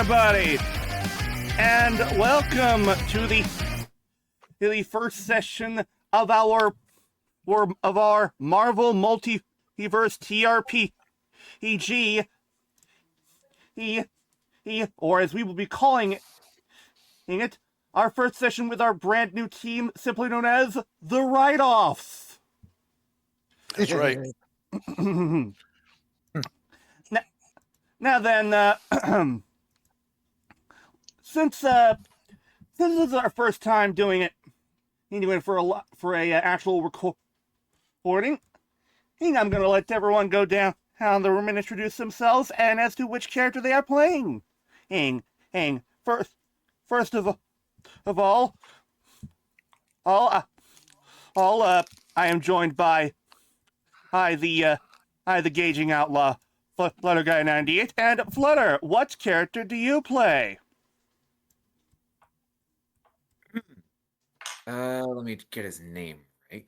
everybody, and welcome to the first session of our Marvel Multiverse TRPG, or as we will be calling it, our first session with our brand new team, simply known as the Write-Offs. That's right. Now then, since this is our first time doing it for a actual recording, I'm going to let everyone go down the room and introduce themselves and as to which character they are playing. First of all, I am joined by the Gauging Outlaw, Flutter Guy 98. And Flutter, what character do you play? Let me get his name right.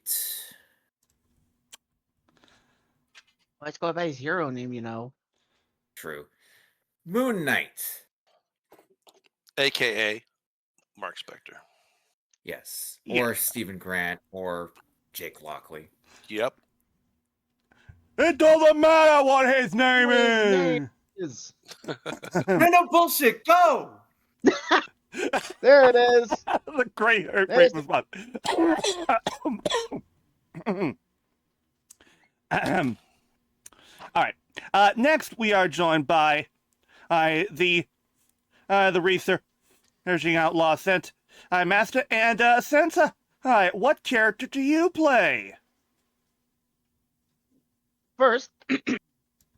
Let's go by his hero name, you know. True. Moon Knight. AKA Mark Spector. Yes. Yeah. Or Stephen Grant or Jake Lockley. Yep. It doesn't matter what his name is. No bullshit. Go. There it is. The great response. All right. Next, we are joined by the researching outlaw Sentaimaster and Sensa. Hi, what character do you play? First,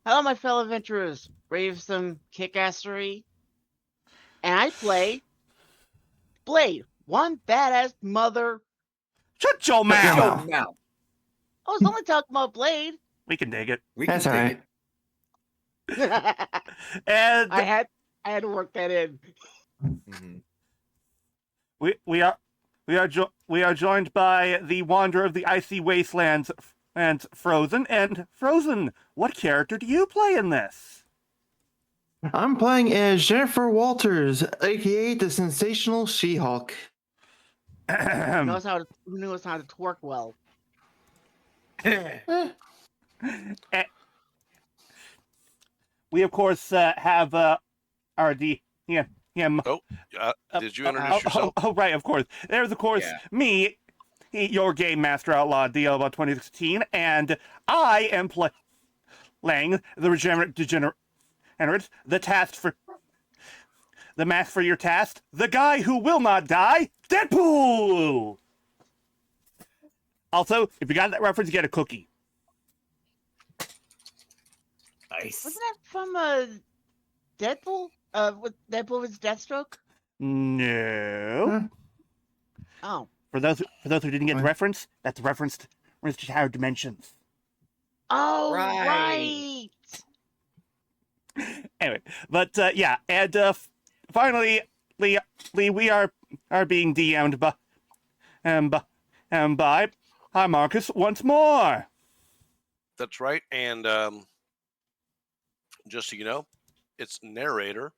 hello, my fellow adventurers. Brave some kickassery. And I play Blade, one badass mother. Shut your mouth! Go now. I was only talking about Blade. We can dig it. We can That's all dig right. it. And I had to work that in. Mhm. we are joined by the Wanderer of the Icy Wastelands and Frozen. And Frozen, what character do you play in this? I'm playing as Jennifer Walters, aka the Sensational She-Hulk. Who knows how to twerk well. We of course have our DM. Did you introduce yourself? Oh, right, of course. There's of course me, your game master outlaw DLBot 2016, and I am playing the regenerate degenerate, the mask for your task, the guy who will not die, Deadpool. Also, if you got that reference, you get a cookie. Nice. Wasn't that from Deadpool? With Deadpool was Deathstroke? No. Oh. For those who didn't get the What? reference, that's a reference to higher dimensions. Oh, Right. Anyway, but yeah, and finally, we are being DM'd by hi Marcus once more. That's right. And just so you know, it's Narrator,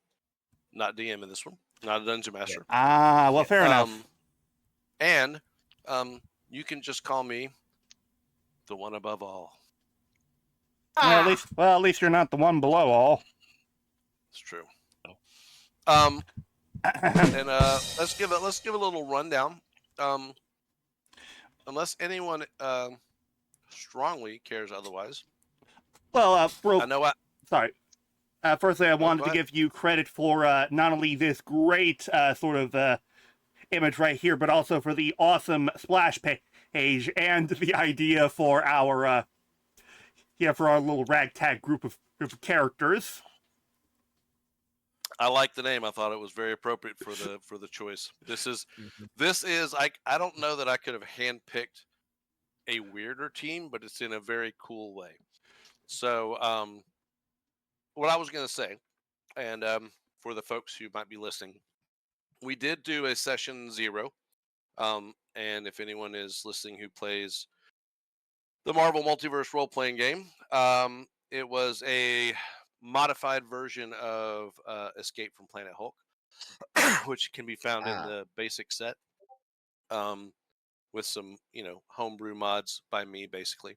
not DM in this one, not a Dungeon Master. Ah, well, fair enough. And you can just call me the one above all. Well, at least you're not the one below all. It's true. And let's give a little rundown. Unless anyone strongly cares otherwise. Well, I know what. sorry. Firstly, I wanted to go ahead. give you credit for not only this great sort of image right here, but also for the awesome splash page and the idea for our for our little ragtag group of characters. I like the name. I thought it was very appropriate for the choice. This is I don't know that I could have handpicked a weirder team, but it's in a very cool way. So what I was going to say, and for the folks who might be listening, we did do a session 0, and if anyone is listening who plays the Marvel Multiverse role-playing game, it was a modified version of Escape from Planet Hulk, which can be found in the basic set, with some homebrew mods by me, basically.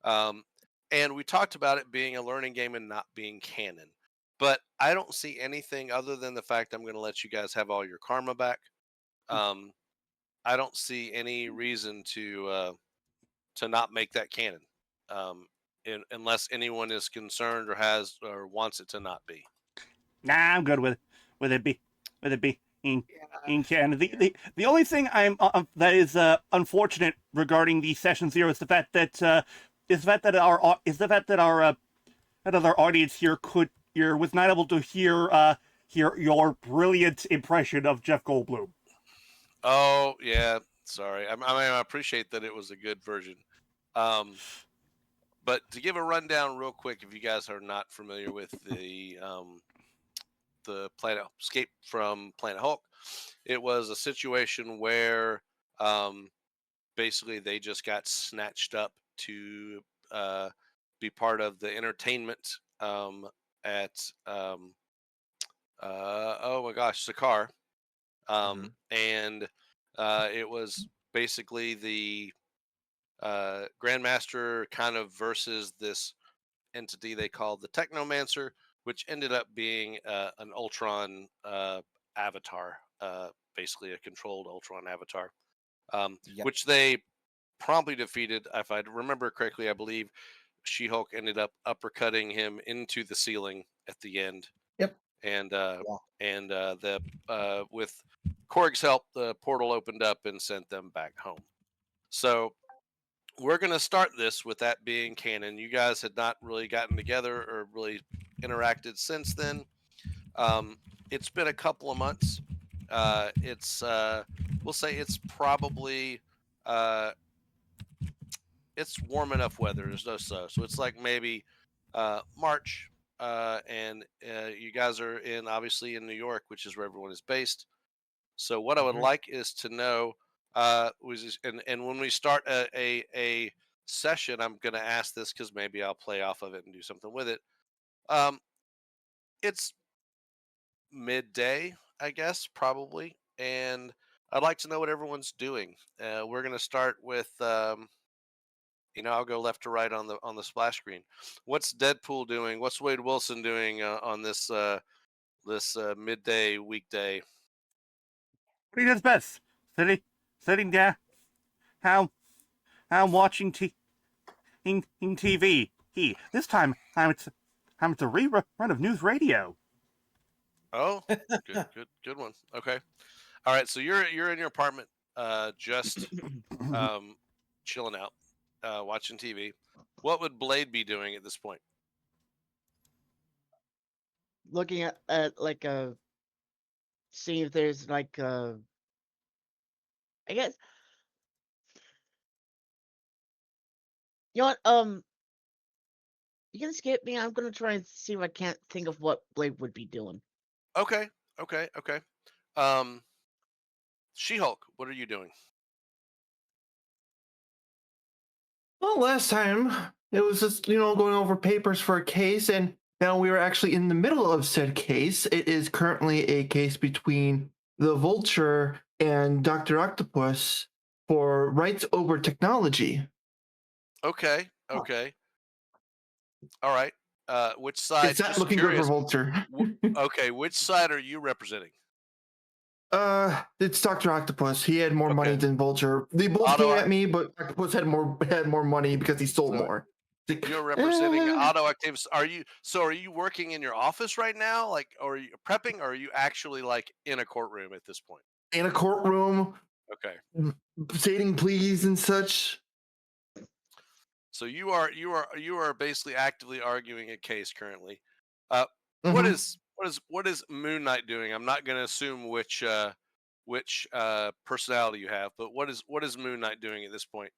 And we talked about it being a learning game and not being canon. But I don't see anything other than the fact I'm going to let you guys have all your karma back. I don't see any reason to not make that canon, unless anyone is concerned or has or wants it to not be. Nah, I'm good with it being in canon. The only thing that is unfortunate regarding the session 0 is the fact that our audience here was not able to hear your brilliant impression of Jeff Goldblum. Oh yeah, sorry. I appreciate that it was a good version. But to give a rundown real quick, if you guys are not familiar with the Planet Escape from Planet Hulk, it was a situation where basically they just got snatched up to be part of the entertainment at oh my gosh, Sakaar. And it was basically the Grandmaster kind of versus this entity they called the Technomancer, which ended up being an Ultron avatar, basically a controlled Ultron avatar, which they promptly defeated. If I remember correctly, I believe She-Hulk ended up uppercutting him into the ceiling at the end. Yep. And with Korg's help, the portal opened up and sent them back home. So we're going to start this with that being canon. You guys had not really gotten together or really interacted since then. It's been a couple of months. We'll say it's probably it's warm enough weather. There's no snow, so it's like maybe March, and you guys are obviously in New York, which is where everyone is based. So what I would like is to know, and when we start a session, I'm going to ask this because maybe I'll play off of it and do something with it. It's midday, I guess, probably, and I'd like to know what everyone's doing. We're going to start with, I'll go left to right on the splash screen. What's Deadpool doing? What's Wade Wilson doing on this midday weekday? What he does best, sitting down, how watching TV. This time it's a rerun of news radio. Oh, good one. Okay, all right. So you're in your apartment, just chilling out, watching TV. What would Blade be doing at this point? Looking at like seeing if there's like I guess you know what you can skip me. I'm gonna try and see if I can't think of what Blade would be doing. Okay. She-Hulk, what are you doing? Well, last time it was just, going over papers for a case, and now we are actually in the middle of said case. It is currently a case between the Vulture and Dr. Octopus for rights over technology. Okay. All right. Which side? It's not just looking curious. good for Vulture. Okay, which side are you representing? It's Dr. Octopus. He had more money Okay. than Vulture. They both came at me, but Octopus had more money because he sold more. You're representing Auto Actives. Are you working in your office right now? Like, or are you prepping, or are you actually like in a courtroom at this point? In a courtroom, Okay. stating pleas and such. So you are basically actively arguing a case currently. Mhm. What is Moon Knight doing? I'm not going to assume which personality you have, but what is Moon Knight doing at this point?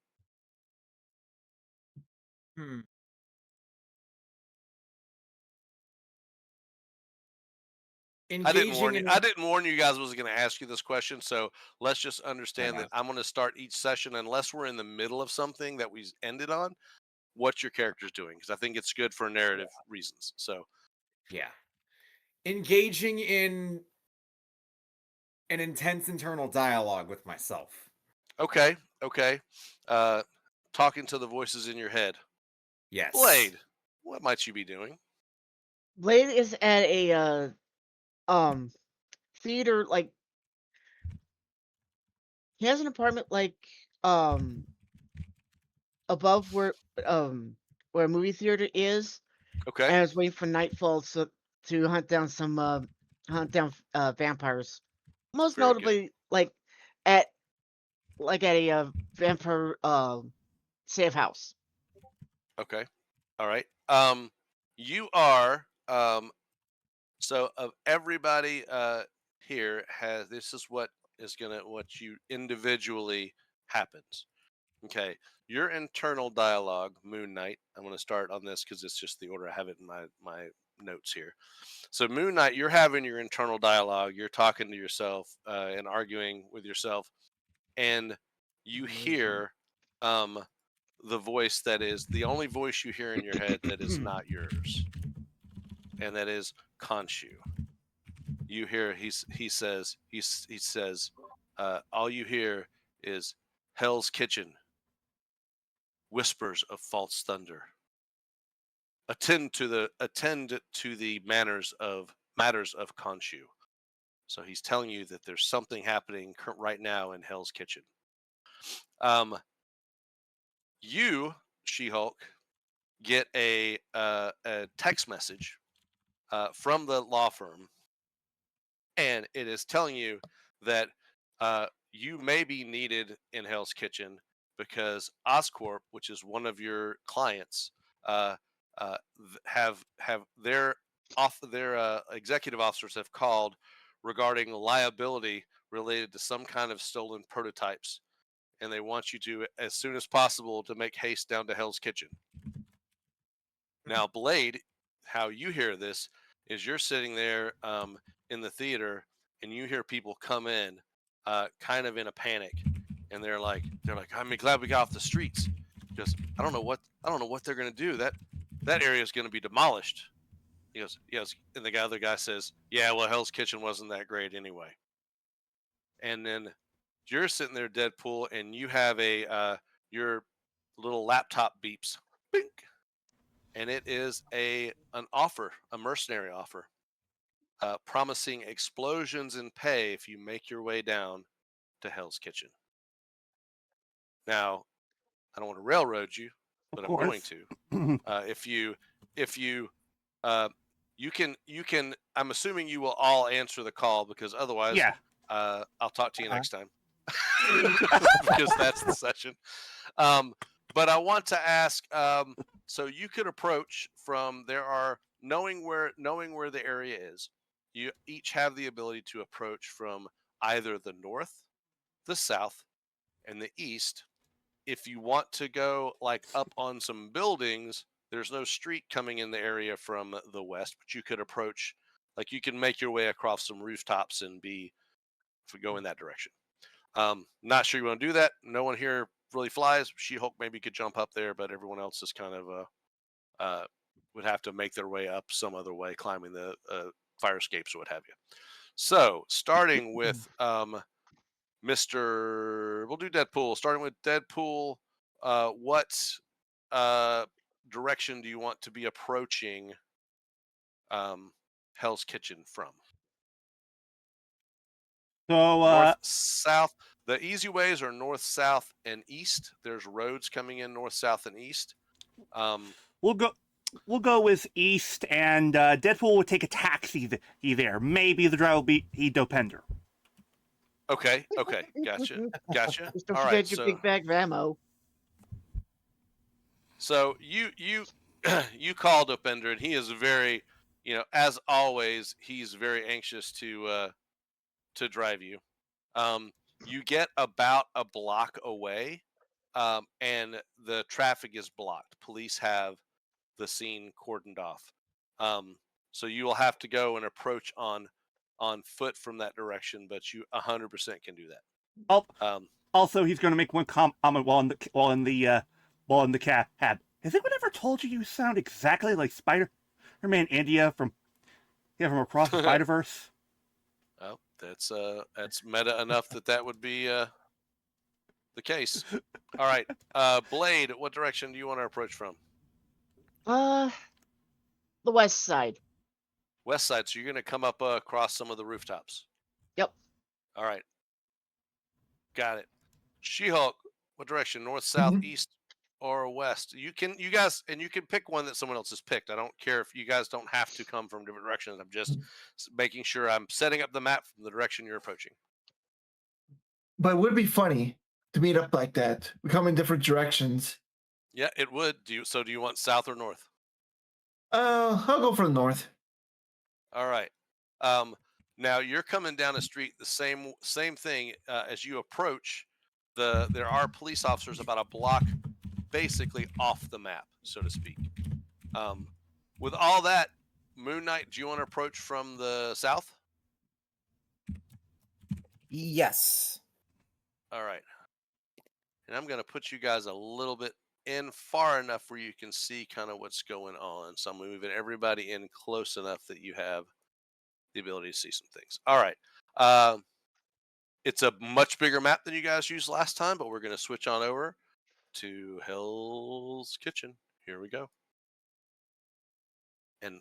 I didn't warn you guys I was going to ask you this question, so let's just understand that I'm going to start each session unless we're in the middle of something that we ended on. What your character's doing, because I think it's good for narrative reasons. So Yeah. Engaging in an intense internal dialogue with myself. Okay. Okay. Talking to the voices in your head. Yes. Blade, what might you be doing? Blade is at a theater, like he has an apartment like above where a movie theater is, Okay. and I was waiting for nightfall to hunt down vampires. Most Very good. notably, at at a vampire safe house. Okay. All right. You are so of everybody here has this is what you individually happens. Okay. Your internal dialogue, Moon Knight. I'm going to start on this because it's just the order I have it in my notes here. So Moon Knight, you're having your internal dialogue. You're talking to yourself and arguing with yourself, and you hear um, the voice that is the only voice you hear in your head that is not yours, and that is Khonshu. You hear he says all you hear is Hell's Kitchen, whispers of false thunder. Attend to the matters of Khonshu. So he's telling you that there's something happening right now in Hell's Kitchen. You, She-Hulk, get a text message from the law firm, and it is telling you that you may be needed in Hell's Kitchen because Oscorp, which is one of your clients, have their executive officers have called regarding liability related to some kind of stolen prototypes, and they want you to, as soon as possible, to make haste down to Hell's Kitchen. Now, Blade, how you hear this is you're sitting there in the theater, and you hear people come in, kind of in a panic, and they're like, I'm glad we got off the streets because I don't know what they're gonna do. That area is gonna be demolished. He goes, yes, and the other guy says, yeah, well, Hell's Kitchen wasn't that great anyway. And then you're sitting there, Deadpool, and you have your little laptop beeps, bink, and it is an offer, a mercenary offer, promising explosions in pay if you make your way down to Hell's Kitchen. Now, I don't want to railroad you, but I'm going to. If you you can. I'm assuming you will all answer the call because otherwise, Yeah. I'll talk to you next time because that's the session. But I want to ask. So you could approach from knowing where the area is. You each have the ability to approach from either the north, the south, and the east. If you want to go like up on some buildings, there's no street coming in the area from the west, but you could approach, like you can make your way across some rooftops and go in that direction. Not sure you want to do that. No one here really flies. She-Hulk maybe could jump up there, but everyone else is kind of would have to make their way up some other way, climbing the fire escapes or what have you. So starting with we'll do Deadpool. Starting with Deadpool, what direction do you want to be approaching Hell's Kitchen from? So North, south. The easy ways are north, south, and east. There's roads coming in north, south, and east. we'll go with east, and Deadpool would take a taxi there. Maybe the driver will be Dopender. Okay, gotcha. Just don't All forget right, your so big bag of ammo. so you you called Upender, and he is very, as always, he's very anxious to drive you. You get about a block away, and the traffic is blocked. Police have the scene cordoned off. So you will have to go and approach on foot from that direction, but you 100% can do that. Also, he's going to make one comment while in the cab. Has anyone ever told you sound exactly like Spider-Man India from Yeah, from across the Spider-Verse. Oh, that's meta enough that would be the case. All right, Blade, what direction do you want to approach from? The west side. West side. So you're going to come up across some of the rooftops. Yep. All right, got it. She-Hulk, what direction? North, south, Mhm. east, or west? You guys can pick one that someone else has picked. I don't care if you guys don't have to come from different directions. I'm just making sure I'm setting up the map from the direction you're approaching. But it would be funny to meet up like that. We come in different directions. Yeah, it would. Do you want south or north? I'll go for the north. All right. Now you're coming down a street. The same thing as you approach. There are police officers about a block, basically off the map, so to speak. With all that, Moon Knight, do you want to approach from the south? Yes. All right. And I'm going to put you guys a little bit in far enough where you can see kind of what's going on. So I'm moving everybody in close enough that you have the ability to see some things. All right. It's a much bigger map than you guys used last time, but we're going to switch on over to Hell's Kitchen. Here we go.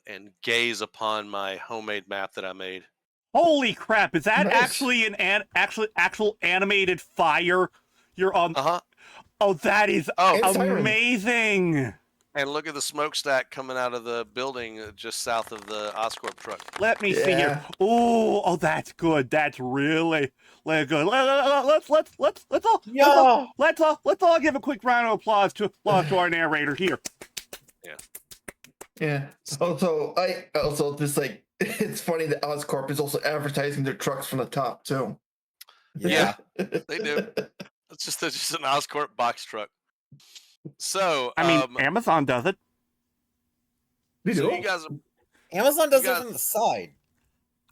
And gaze upon my homemade map that I made. Holy crap! Is that Nice. actually actual animated fire? You're on. Uh-huh. Oh, that is It's siren. amazing. And look at the smokestack coming out of the building just south of the Oscorp truck. Let me see here. Yeah. Oh, that's good. That's really good. Let's all give a quick round of applause to our narrator here. Yeah. Also just like it's funny that Oscorp is also advertising their trucks from the top too. Yeah, they do. It's just an Oscorp box truck. So I mean, Amazon does it. They so do? you guys, Amazon does guys- it from the side.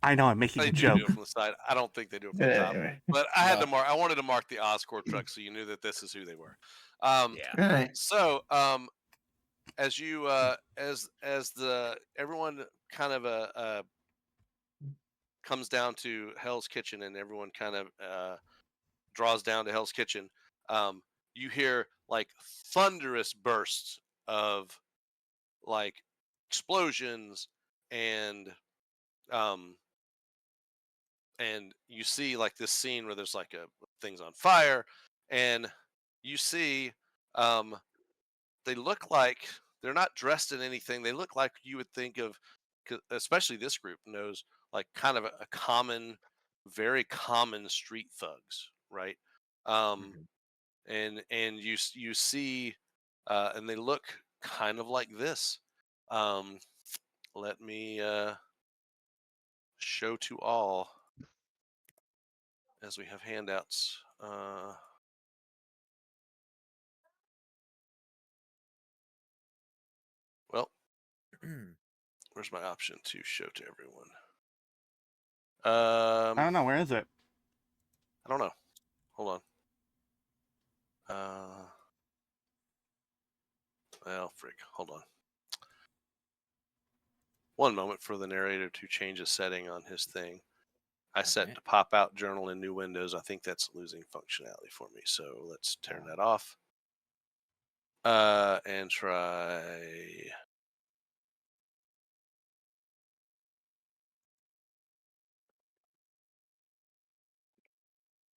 I know. I'm making they a do joke. it from the side. I don't think they do it from the Yeah, top. anyway. But I had No. to mark. I wanted to mark the Oscorp truck so you knew that this is who they were. Yeah. All right. So as you as the everyone kind of comes down to Hell's Kitchen and everyone kind of draws down to Hell's Kitchen, you hear like thunderous bursts of like explosions and you see like this scene where there's like things on fire, and you see they look like they're not dressed in anything. They look like you would think of, especially this group knows, like kind of a common, very common street thugs, right? And you see, and they look kind of like this. Let me show to all as we have handouts. Well, where's my option to show to everyone? I don't know. Where is it? I don't know. Hold on. Well, frig. Hold on. One moment for the narrator to change a setting on his thing. I set Okay. to pop out journal in new windows. I think that's losing functionality for me. So let's turn that off. And try.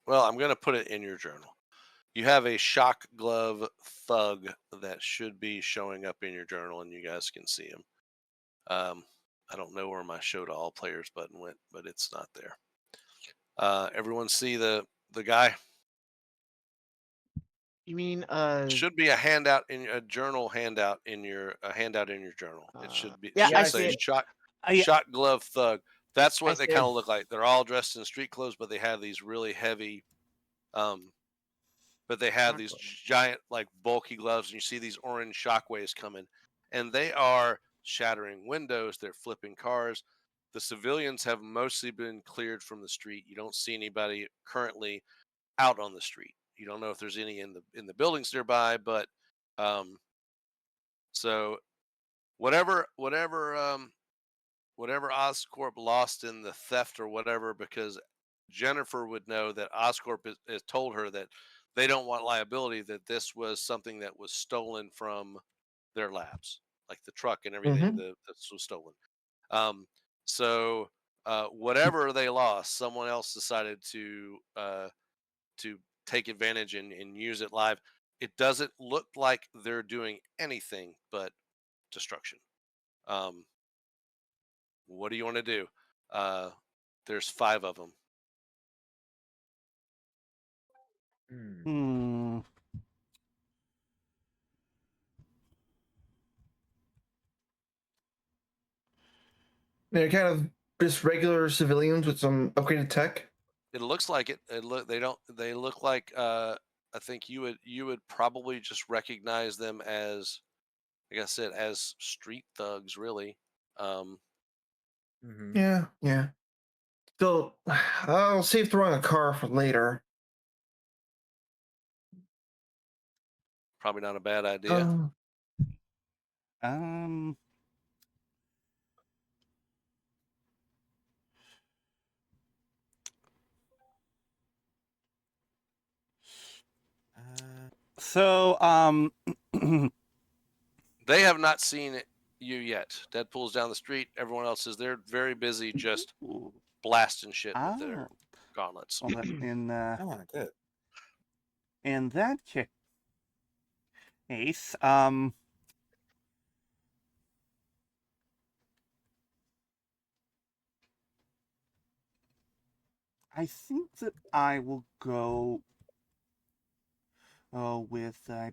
Well, I'm going to put it in your journal. You have a shock glove thug that should be showing up in your journal, and you guys can see him. I don't know where my show to all players button went, but it's not there. Everyone see the guy? You mean Should be a handout in a journal handout in your journal. It should be. yeah, Should I say see it. shock Yeah. shot glove thug. That's what I they see kind it. of look like. They're all dressed in street clothes, but they have these really heavy, but they have these giant, like bulky gloves, and you see these orange shockwaves coming, and they are shattering windows. They're flipping cars. The civilians have mostly been cleared from the street. You don't see anybody currently out on the street. You don't know if there's any in the buildings nearby, but so whatever Oscorp lost in the theft or whatever, because Jennifer would know that Oscorp has told her that they don't want liability, that this was something that was stolen from their labs, like the truck and everything that was stolen. So whatever they lost, someone else decided to take advantage and use it live. It doesn't look like they're doing anything but destruction. What do you want to do? There's 5 of them. Hmm. They're kind of just regular civilians with some upgraded tech. It looks like it. They look like. I think you would probably just recognize them as, like I said, as street thugs, really. Yeah. So I'll save throwing a car for later. Probably not a bad idea. So, They have not seen you yet. Deadpool's down the street. Everyone else is. They're very busy just blasting shit with their gauntlets. well, in Good. in that case, I think that I will go with let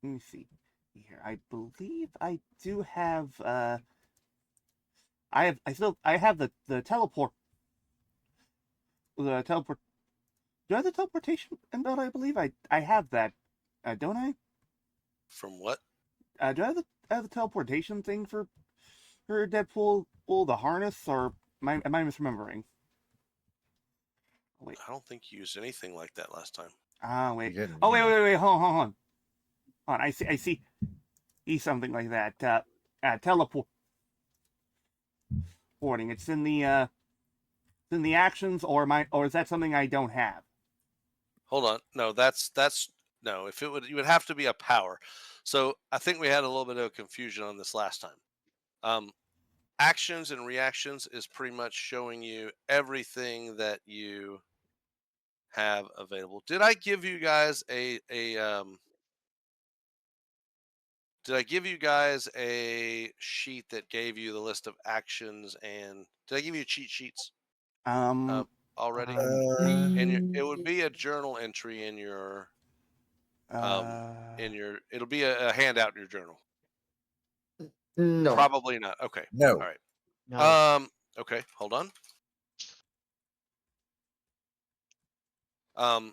me see here. I believe I do have I have the teleport. The teleport. Do I have the teleportation embed? I believe I have that. Don't I? From what? Do I have the teleportation thing for Deadpool? The harness, or am I misremembering? Wait. I don't think you used anything like that last time. Wait. didn't, Oh, yeah. wait. Hold on. I see something like that. Teleporting. It's in the actions, or is that something I don't have? Hold on. No, that's no. If it would, you would have to be a power. So I think we had a little bit of confusion on this last time. Actions and reactions is pretty much showing you everything that you have available. Did I give you guys did I give you guys a sheet that gave you the list of actions, and did I give you cheat sheets already? It would be a journal entry in your it'll be a handout in your journal. No. Probably not. Okay. No. All right. No. Okay, hold on. The All of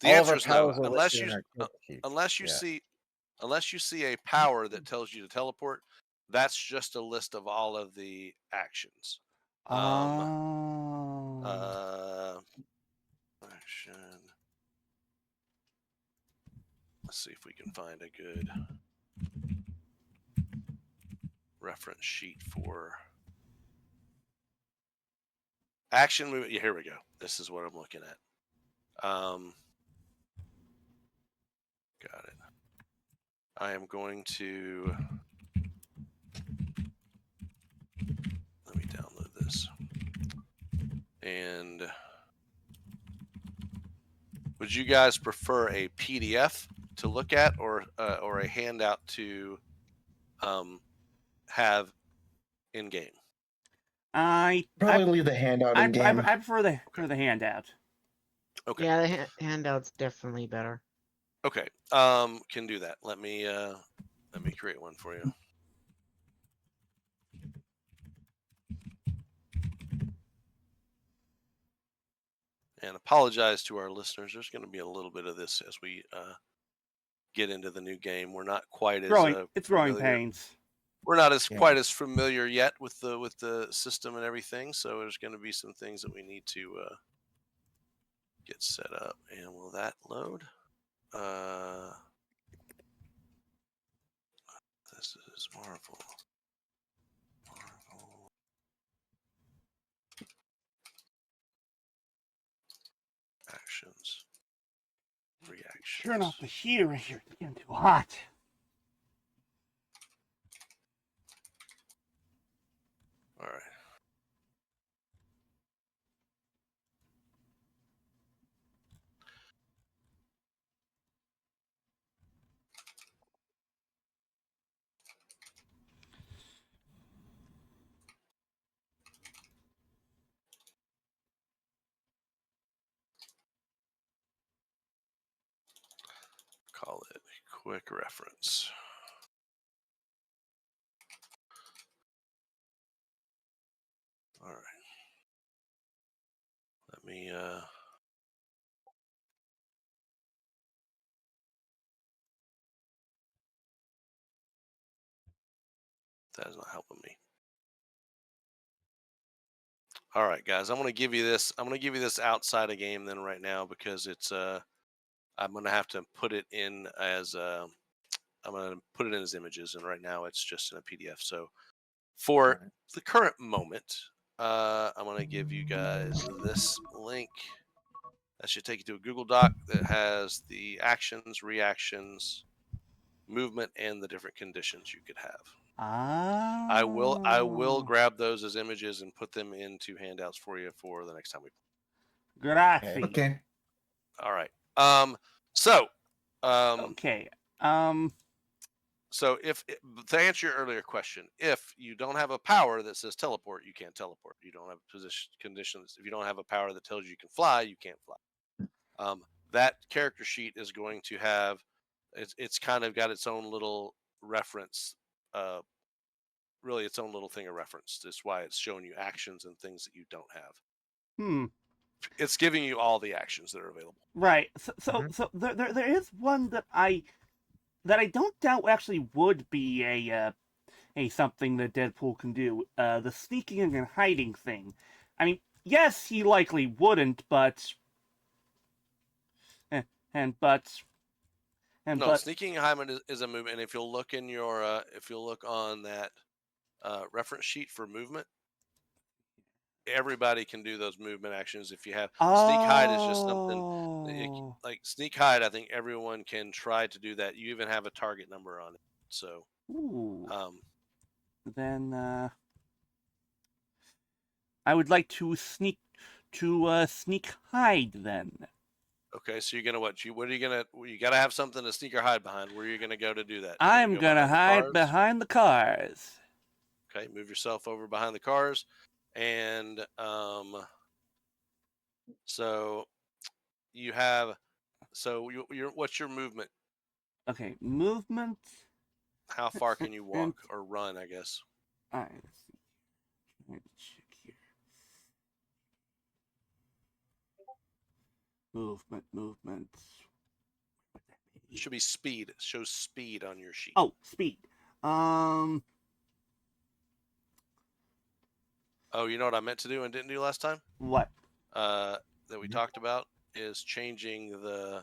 answer our is no, powers are listed in our character sheets. unless you see a power that tells you to teleport. That's just a list of all of the actions. Action. Let's see if we can find a good reference sheet for action movement. Yeah, here we go. This is what I'm looking at. Got it. I am going to let me download this. And would you guys prefer a PDF to look at, or a handout to have in game? I Probably leave the handout in game. I prefer the handout. Okay. Yeah, the handout's definitely better. Okay. Can do that. Let me create one for you. And apologize to our listeners. There's going to be a little bit of this as we get into the new game. We're not quite as It's growing familiar. pains. We're not as quite as familiar yet with the system and everything. So there's going to be some things that we need to get set up. And will that load? This is Marvel. actions, reactions. Turn off the heater in here. It's getting too hot. All right. Call it a quick reference. All right. Let me that is not helping me. All right, guys, I'm going to give you this. I'm going to give you this outside of game then right now because it's I'm going to have to put it in as I'm going to put it in as images, and right now it's just in a PDF. So for the current moment, I'm going to give you guys this link. That should take you to a Google Doc that has the actions, reactions, movement, and the different conditions you could have. I will grab those as images and put them into handouts for you for the next time we play. Grazie. Okay. All right. Okay. So if to answer your earlier question, if you don't have a power that says teleport, you can't teleport. You don't have position conditions. If you don't have a power that tells you can fly, you can't fly. That character sheet is going to have it's kind of got its own little reference, really its own little thing of reference. That's why it's showing you actions and things that you don't have. It's giving you all the actions that are available. Right. So there is one that I don't doubt actually would be a something that Deadpool can do. The sneaking and hiding thing. I mean, yes, he likely wouldn't, but sneaking and hiding is a movement. And if you'll look in your if you'll look on that reference sheet for movement, everybody can do those movement actions. If you have sneak hide is just something like sneak hide. I think everyone can try to do that. You even have a target number on it. So, then I would like to sneak hide then. Okay, so you're gonna you gotta have something to sneak or hide behind. Where are you gonna go to do that? I'm gonna hide behind the cars. Okay, move yourself over behind the cars, and so you have what's your movement? Okay, movement. How far can you walk or run? I guess. All right, let's see. Let me check here. Movement. It should be speed. It shows speed on your sheet. Oh, speed. Oh, you know what I meant to do and didn't do last time? What? That we talked about is changing the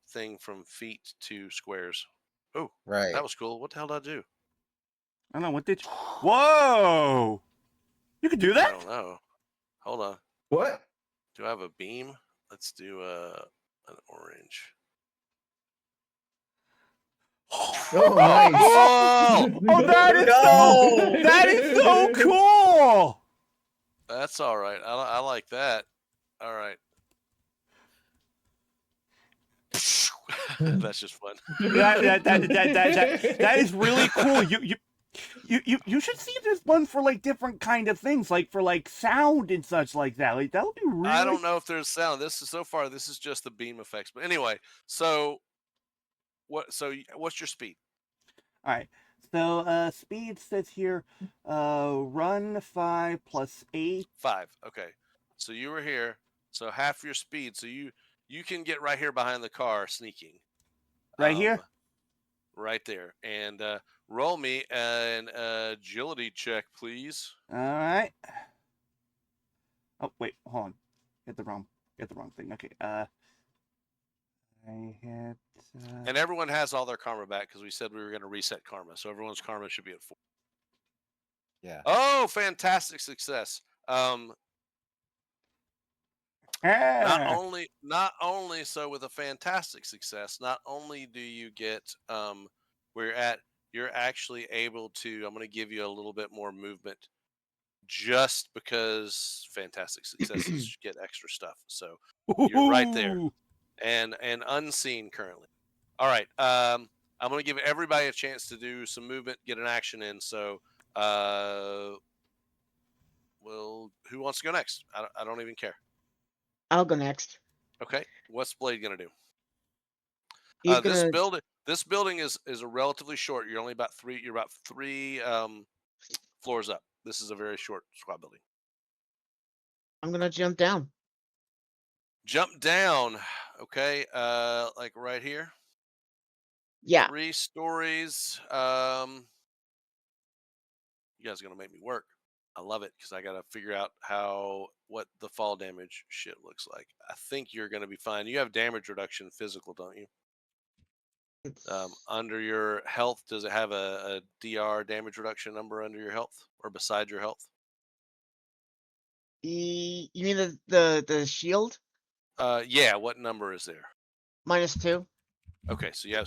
thing from feet to squares. Oh, Right. that was cool. What the hell did I do? I don't know. What did you... Whoa! You can do that? I don't know. Hold on. What? Do I have a beam? Let's do an orange. Oh, nice. Whoa! Oh, that is so cool! That's all right. I like that. All right. That's just fun. That is really cool. You should see if there's one for like different kind of things, like for like sound and such like that. Like that would be really. I don't know if there's sound. This is just the beam effects. But anyway, so what's your speed? All right. So speed says here, run 5 + 8. 5. Okay. So you were here. So half your speed. So you can get right here behind the car sneaking. Right here? Right there. And roll me an agility check, please. All right. Oh wait, hold on. Get the wrong thing. Okay. I hit. And everyone has all their karma back because we said we were going to reset karma. So everyone's karma should be at 4. Yeah. Oh, fantastic success. Ah. Not only so with a fantastic success, not only do you get where you're at, you're actually able to. I'm going to give you a little bit more movement just because fantastic successes get extra stuff. So you're right there Ooh. and unseen currently. All right. I'm going to give everybody a chance to do some movement, get an action in. So, well, who wants to go next? I don't even care. I'll go next. Okay. What's Blade going to do? He's This gonna. building is a relatively short. You're about three floors up. This is a very short squat building. I'm gonna jump down. Jump down. Okay. Like right here. Yeah. 3 stories. You guys are gonna make me work. I love it because I gotta figure out what the fall damage shit looks like. I think you're gonna be fine. You have damage reduction physical, don't you? It's, Under your health, does it have a DR damage reduction number under your health or beside your health? you mean the shield? Yeah. What number is there? -2. Okay, so yeah,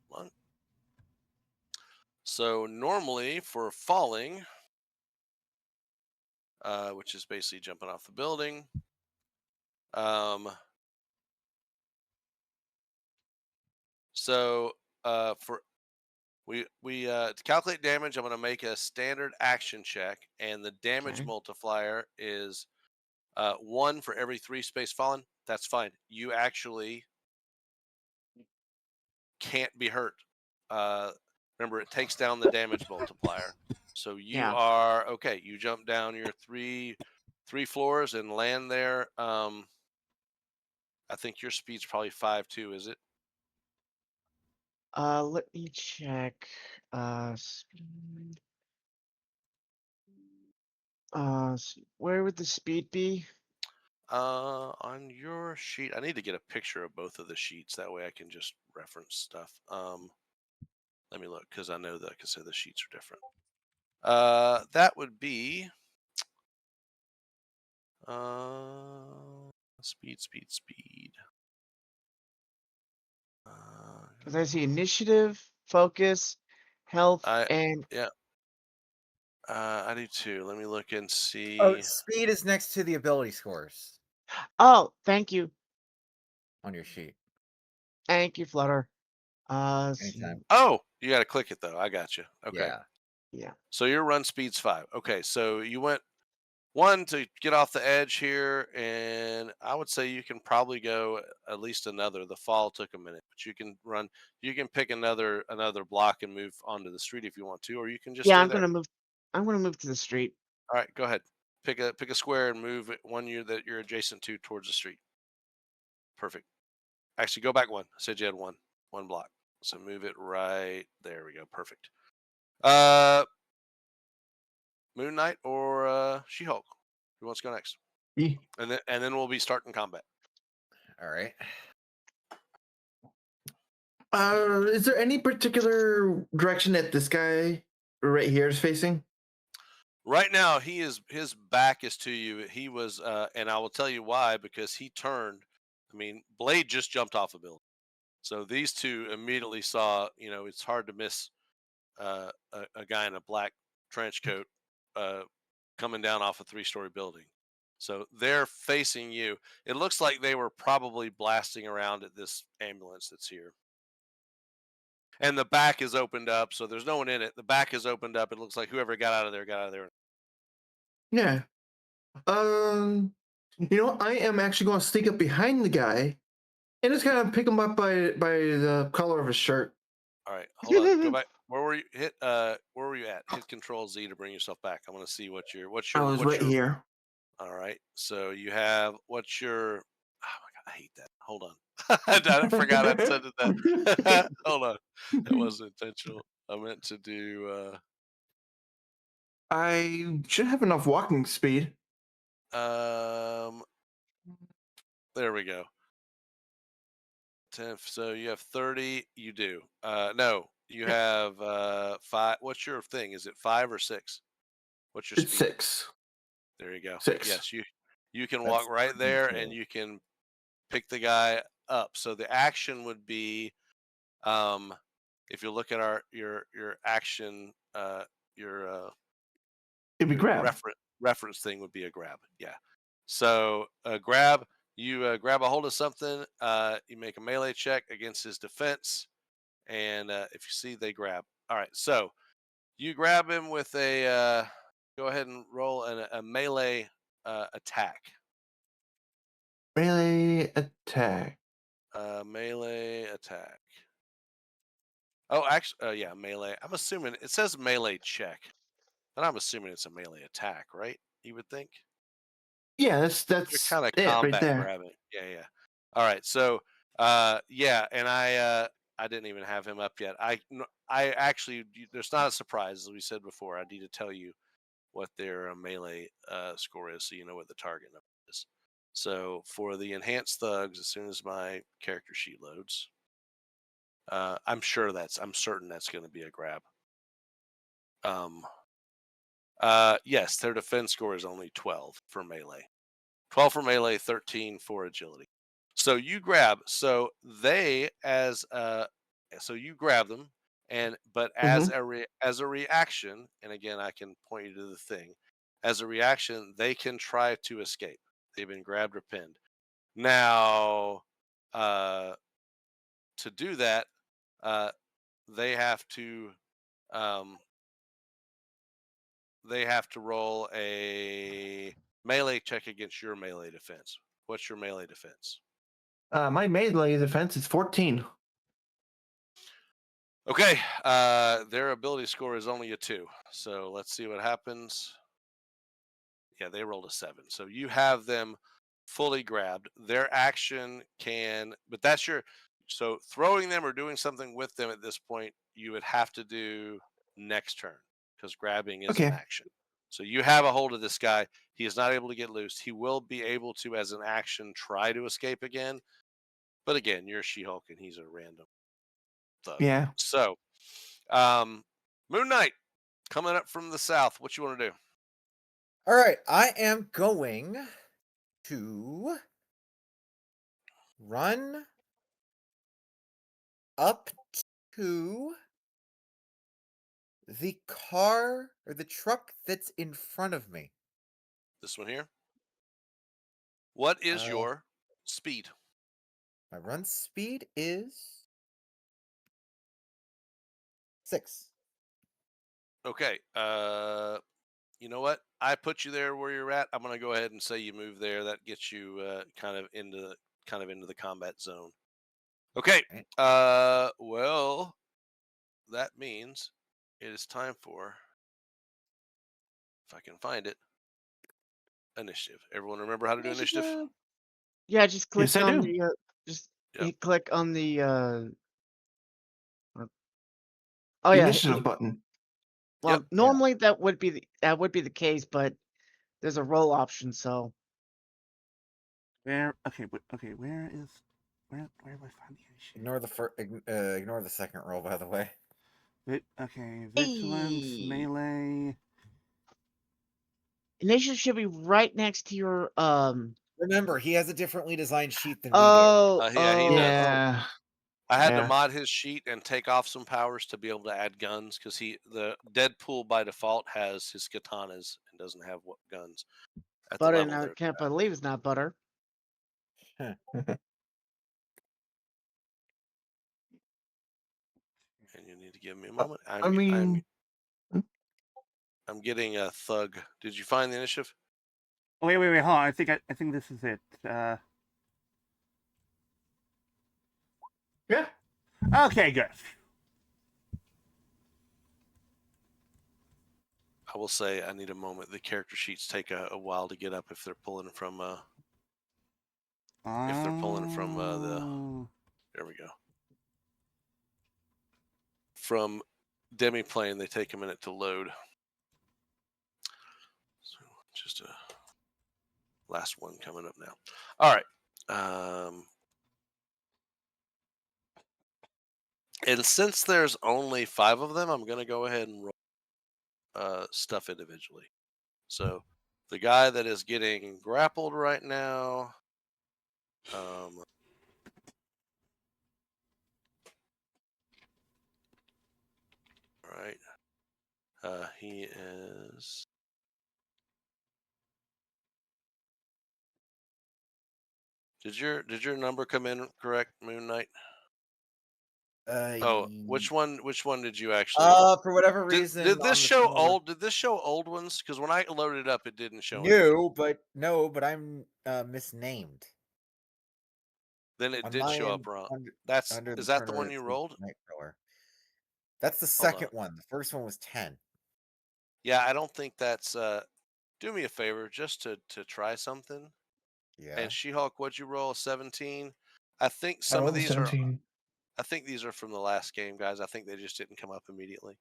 one. So normally for falling, which is basically jumping off the building, so for to calculate damage, I'm going to make a standard action check, and the damage Okay. multiplier is 1 for every 3 space fallen. That's fine. You actually can't be hurt. Remember, it takes down the damage multiplier. So you Yeah. are okay. You jump down your three floors and land there. I think your speed's probably 5.2. Is it? Let me check. Speed. Where would the speed be? On your sheet, I need to get a picture of both of the sheets. That way, I can just reference stuff. Let me look because I know that I can say the sheets are different. That would be speed. Because I see initiative, focus, health, I and yeah. I do too. Let me look and Oh, see. speed is next to the ability scores oh, thank you, on your sheet. Flutter. Anytime. Oh, you got to click it though. I got you. Okay. Yeah. Yeah. So your run speed's 5. Okay. So you went 1 to get off the edge here, and I would say you can probably go at least another. The fall took a minute, but you can run. You can pick another block and move onto the street if you want to, or you can just Yeah, stay I'm there. gonna move. I'm gonna move to the street. All right. Go ahead. Pick a square and move it one that you're adjacent to towards the street. Perfect. Actually, go back 1. I said you had one block. So move it right there. We go. Perfect. Moon Knight or She-Hulk? Who wants to go next? Me. And then we'll be starting combat. All right. Is there any particular direction that this guy right here is facing? Right now, his back is to you. He was, and I will tell you why, because he turned. I mean, Blade just jumped off a building, so these two immediately saw. It's hard to miss a guy in a black trench coat coming down off a 3-story building. So they're facing you. It looks like they were probably blasting around at this ambulance that's here. And the back is opened up, so there's no one in it. The back is opened up. It looks like whoever got out of there got out of there. Yeah. I am actually going to sneak up behind the guy and just kind of pick him up by the collar of his shirt. All right, hold on. Go back. Where were you? Where were you at? Hit Control Z to bring yourself back. I want to see what's your. I was right here. All right. So you have what's your. Oh my god, I hate that. Hold on. I forgot I said that. Hold on. That wasn't intentional. I meant to do. I should have enough walking speed. There we go. 10. So you have 30. You do. No, you have 5. What's your thing? Is it 5 or 6? What's your It's speed? 6. There you go. 6. Yes, you can That's walk right there, cool. and you can pick the guy up. So the action would be, if you look at your action, your It'd be grab. reference thing would be a grab. Yeah. So grab, you grab a hold of something. You make a melee check against his defense, and if you see, they grab. All right. So you grab him with a. Go ahead and roll a melee attack. Melee attack. Melee attack. Oh, actually, yeah, melee. I'm assuming it says melee check, but I'm assuming it's a melee attack, right? You would think. Yeah, You're that's kind of it right combat there. grabbing. Yeah, yeah. All right. So, yeah, and I didn't even have him up yet. I actually, there's not a surprise, as we said before. I need to tell you what their melee score is, so you know what the target number is. So for the enhanced thugs, as soon as my character sheet loads, I'm certain that's going to be a grab. Yes, their defense score is only 12 for melee. 12 for melee, 13 for agility. So you grab, so they so you grab them, but as a reaction, and again I can point you to the thing, as a reaction, they can try to escape. They've been grabbed or pinned. Now, to do that, uh, they have to um, roll a melee check against your melee defense. What's your melee defense? My melee defense is 14. Okay, their ability score is only a 2. So let's see what happens. Yeah, they rolled a 7. So you have them fully grabbed. Their action can, but that's your, so throwing them or doing something with them at this point, you would have to do next turn because grabbing is an Okay. action. So you have a hold of this guy. He is not able to get loose. He will be able to, as an action, try to escape again. But again, you're She-Hulk and he's a random thug. Yeah. So, Moon Knight coming up from the south. What you want to do? All right, I am going to run up to the car or the truck that's in front of me. This one here. What is Uh, your speed? My run speed is 6. Okay. You know what? I put you there where you're at. I'm gonna go ahead and say you move there. That gets you kind of into the combat zone. Okay. Right. Well, that means it is time for, if I can find it, initiative. Everyone remember how to do initiative? Yeah, just click Yes, I on do. the just Yep. you click on the oh The yeah. initiative button. Well, Yep. normally that would be the case, but there's a roll option, so Where? Okay, okay. Where do I find the initiative? Ignore the second roll, by the way. Okay, vigilance, Hey. melee. initiative should be right next to your Remember, he has a differently designed sheet than we do. Yeah, he does. Yeah. I had to Yeah. mod his sheet and take off some powers to be able to add guns because the Deadpool by default has his katanas and doesn't have guns at the butter. level Now I there. can't believe it's not butter. And you need to give me a moment. I mean, I'm getting a thug. Did you find the initiative? Oh, wait, hold on. I think this is it. yeah. Okay, good. I will say I need a moment. The character sheets take a while to get up if they're pulling from the. There we go. From Demiplane, they take a minute to load. So just a last one coming up now. All right. And since there's only 5 of them, I'm going to go ahead and roll stuff individually. So The guy that is getting grappled right now. Right. He is. Did your number come in correct, Moon Knight? Oh, which one did you actually? For whatever reason, Did this on the show turnover- old? Did this show old ones? Because when I loaded it up, it didn't show. No, but I'm misnamed. Then it On did my show end, up wrong. under Is that the turner, one it you says rolled? Nightcrawler. That's the Hold on. second one. The first one was 10. Yeah, I don't think that's. Do me a favor, just to try something. Yeah. And She-Hulk, what'd you roll? 17. I think I some of rolled a these are. 17. I think these are from the last game, guys. I think they just didn't come up immediately.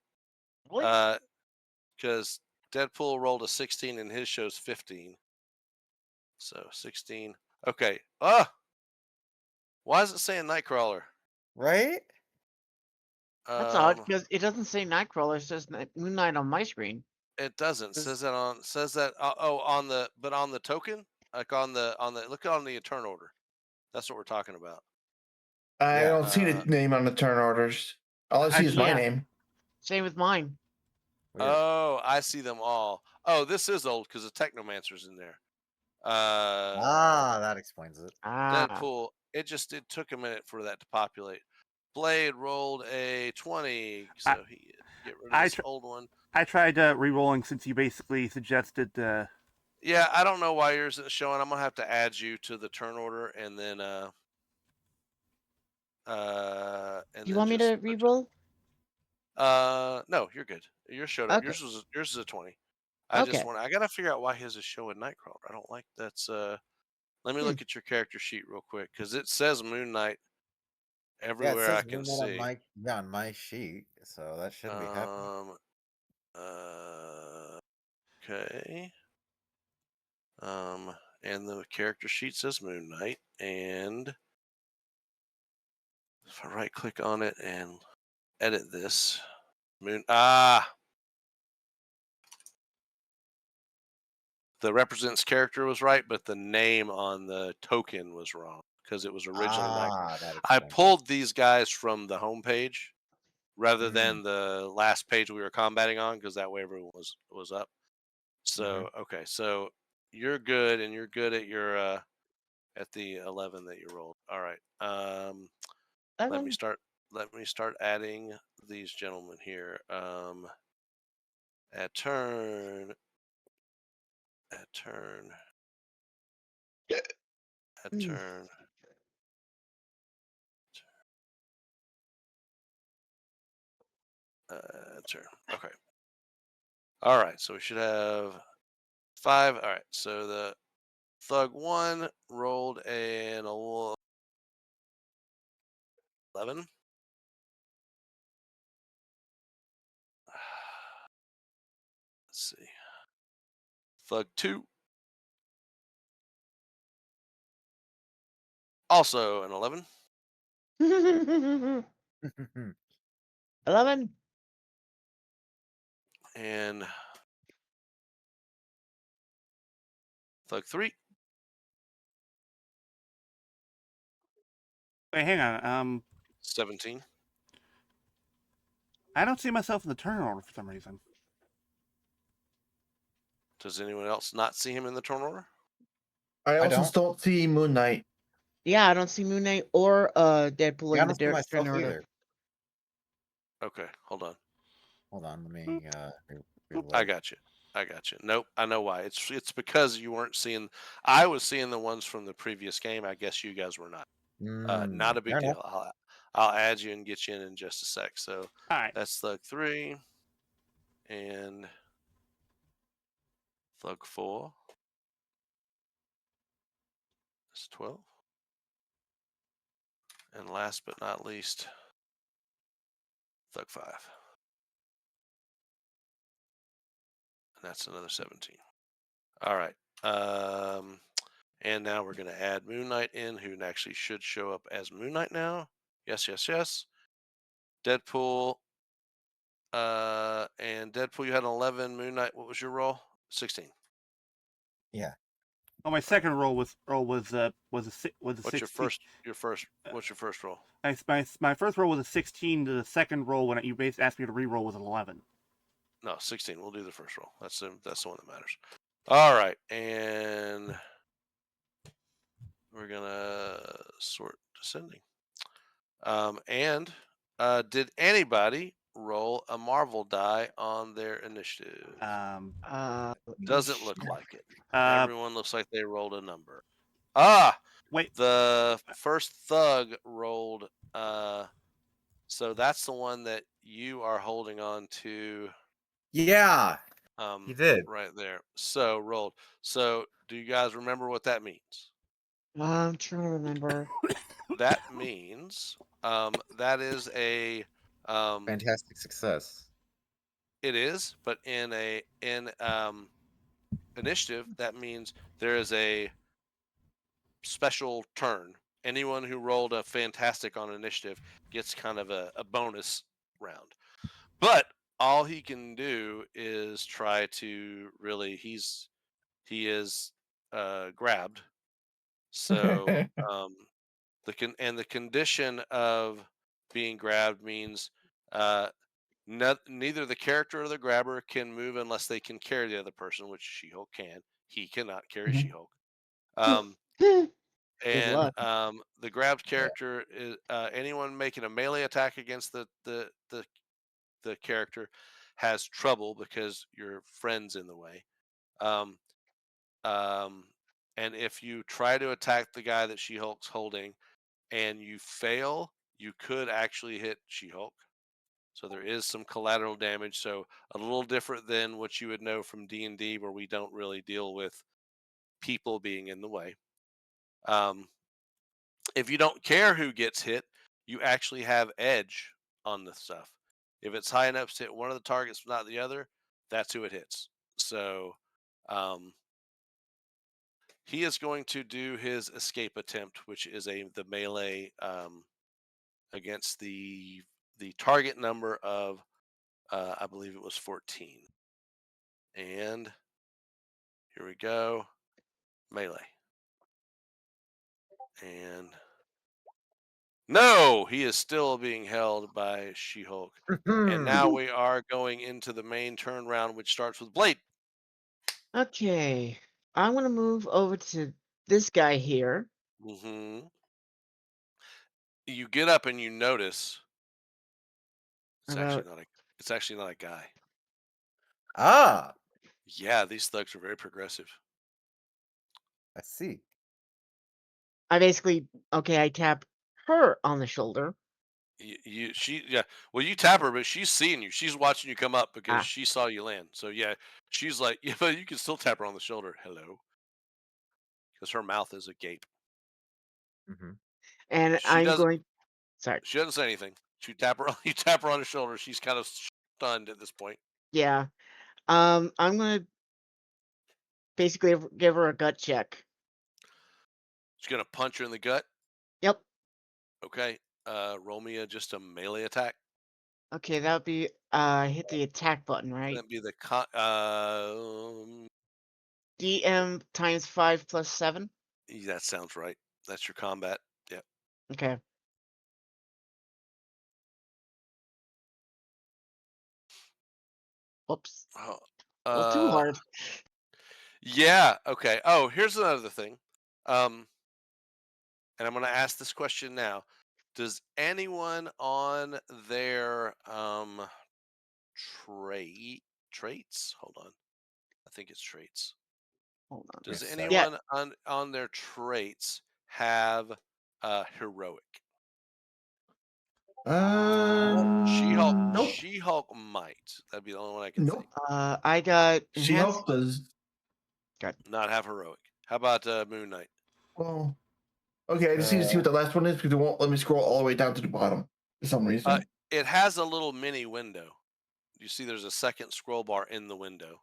Really? Because Deadpool rolled a 16 and his show's 15. So 16. Okay. Why is it saying Nightcrawler? Right? That's odd because it doesn't say Nightcrawler. It says Moon Knight on my screen. It doesn't. This- Says that on the token, like on the look on the turn order. That's what we're talking about. I Yeah, don't see the name on the turn orders. All I see is my Yeah. name. Same with mine. Weird. Oh, I see them all. Oh, this is old because the Technomancer's in there. That explains it. Deadpool. It took a minute for that to populate. Blade rolled a 20, so he get rid of this old one. I tried re-rolling since you basically suggested. Yeah, I don't know why yours isn't showing. I'm gonna have to add you to the turn order, and then Do you want me to re-roll? No, you're good. Yours showed up. Okay. Yours is a 20. I gotta figure out why his is showing Nightcrawler. I don't like that's. Let me look at your character sheet real quick because it says Moon Knight everywhere I can see. On my sheet, so that shouldn't be happening. Okay. And the character sheet says Moon Knight, and if I right click on it and edit this, the represents character was right, but the name on the token was wrong because it was originally I pulled these guys from the home page rather than the last page we were combating on because that way everyone was up. So okay, so you're good, and you're good at your at the 11 that you rolled. All right. Let me start adding these gentlemen here. At turn. At turn. At turn. Turn. Okay. All right. So we should have 5. All right. So the Thug 1 rolled an 11. Let's see. Thug 2. Also an 11. 11. And Thug 3. Wait, hang on. 17. I don't see myself in the turn order for some reason. Does anyone else not see him in the turn order? I also don't see Moon Knight. Yeah, I don't see Moon Knight or Deadpool in the turn order. Either. Okay, hold on. Let me. I got you. Nope, I know why. It's because you weren't seeing. I was seeing the ones from the previous game. I guess you guys were not. Not a big deal. I'll add you and get you in just a sec. So All right. that's Thug 3 and Thug 4. That's 12. And last but not least, Thug 5. And that's another 17. All right. And now we're going to add Moon Knight in, who actually should show up as Moon Knight now. Yes. Deadpool. And Deadpool, you had an 11. Moon Knight, what was your roll? 16. Oh, my second roll was a What's 16. your first roll? My first roll was a 16. The second roll, when you basically asked me to re-roll, was an 11. No, 16. We'll do the first roll. That's the one that matters. All right, and we're gonna sort descending. And did anybody roll a Marvel die on their initiative? Doesn't look like it. Everyone looks like they rolled a number. Wait. The first thug rolled. So that's the one that you are holding on to. Yeah. He did. Right there. So rolled. So do you guys remember what that means? I'm trying to remember. That means that is a Fantastic success. it is, but in initiative, that means there is a special turn. Anyone who rolled a fantastic on initiative gets kind of a bonus round. But all he can do is try to really he is grabbed. So the condition of being grabbed means neither the character or the grabber can move unless they can carry the other person, which She-Hulk can. He cannot carry Mhm. She-Hulk. And luck. the grabbed character is anyone making a melee attack against the character has trouble because your friend's in the way. Um, and if you try to attack the guy that She-Hulk's holding and you fail, you could actually hit She-Hulk. So there is some collateral damage. So a little different than what you would know from D&D, where we don't really deal with people being in the way. If you don't care who gets hit, you actually have edge on the stuff. If it's high enough to hit one of the targets, not the other, that's who it hits. So he is going to do his escape attempt, which is the melee against the target number of I believe it was 14. And here we go, melee. And no, he is still being held by She-Hulk. And now we are going into the main turn round, which starts with Blade. Okay. I'm gonna move over to this guy here. hmm You get up and you notice it's About actually not a guy. Ah, Yeah, these thugs are very progressive. I see. I tap her on the shoulder. Well, you tap her, but she's seeing you. She's watching you come up because Ah. she saw you land. So yeah, she's like, yeah, but you can still tap her on the shoulder. Hello, because her mouth is agape. Mm-hmm. And She doesn't. Sorry. She doesn't say anything. You tap her on the shoulder. She's kind of stunned at this point. Yeah. I'm gonna basically give her a gut check. She's gonna punch her in the gut. Yep. Okay. Roll me just a melee attack. Okay, that would be hit the attack button, right? That'd be the DM times 5 plus 7. that sounds right. That's your combat. Yep. Okay. Whoops. Oh, Well, too hard. Yeah. Okay. Oh, here's another thing. And I'm going to ask this question now. Does anyone on their traits? Hold on. I think it's traits. Hold on. Does Yes, anyone on their traits have heroic? Nope. She-Hulk might. That'd be the only one I can Nope. think. I got She-Hulk does. Not have heroic. How about Moon Knight? Well, okay. I just need to see what the last one is because it won't let me scroll all the way down to the bottom for some reason. It has a little mini window. You see, there's a second scroll bar in the window.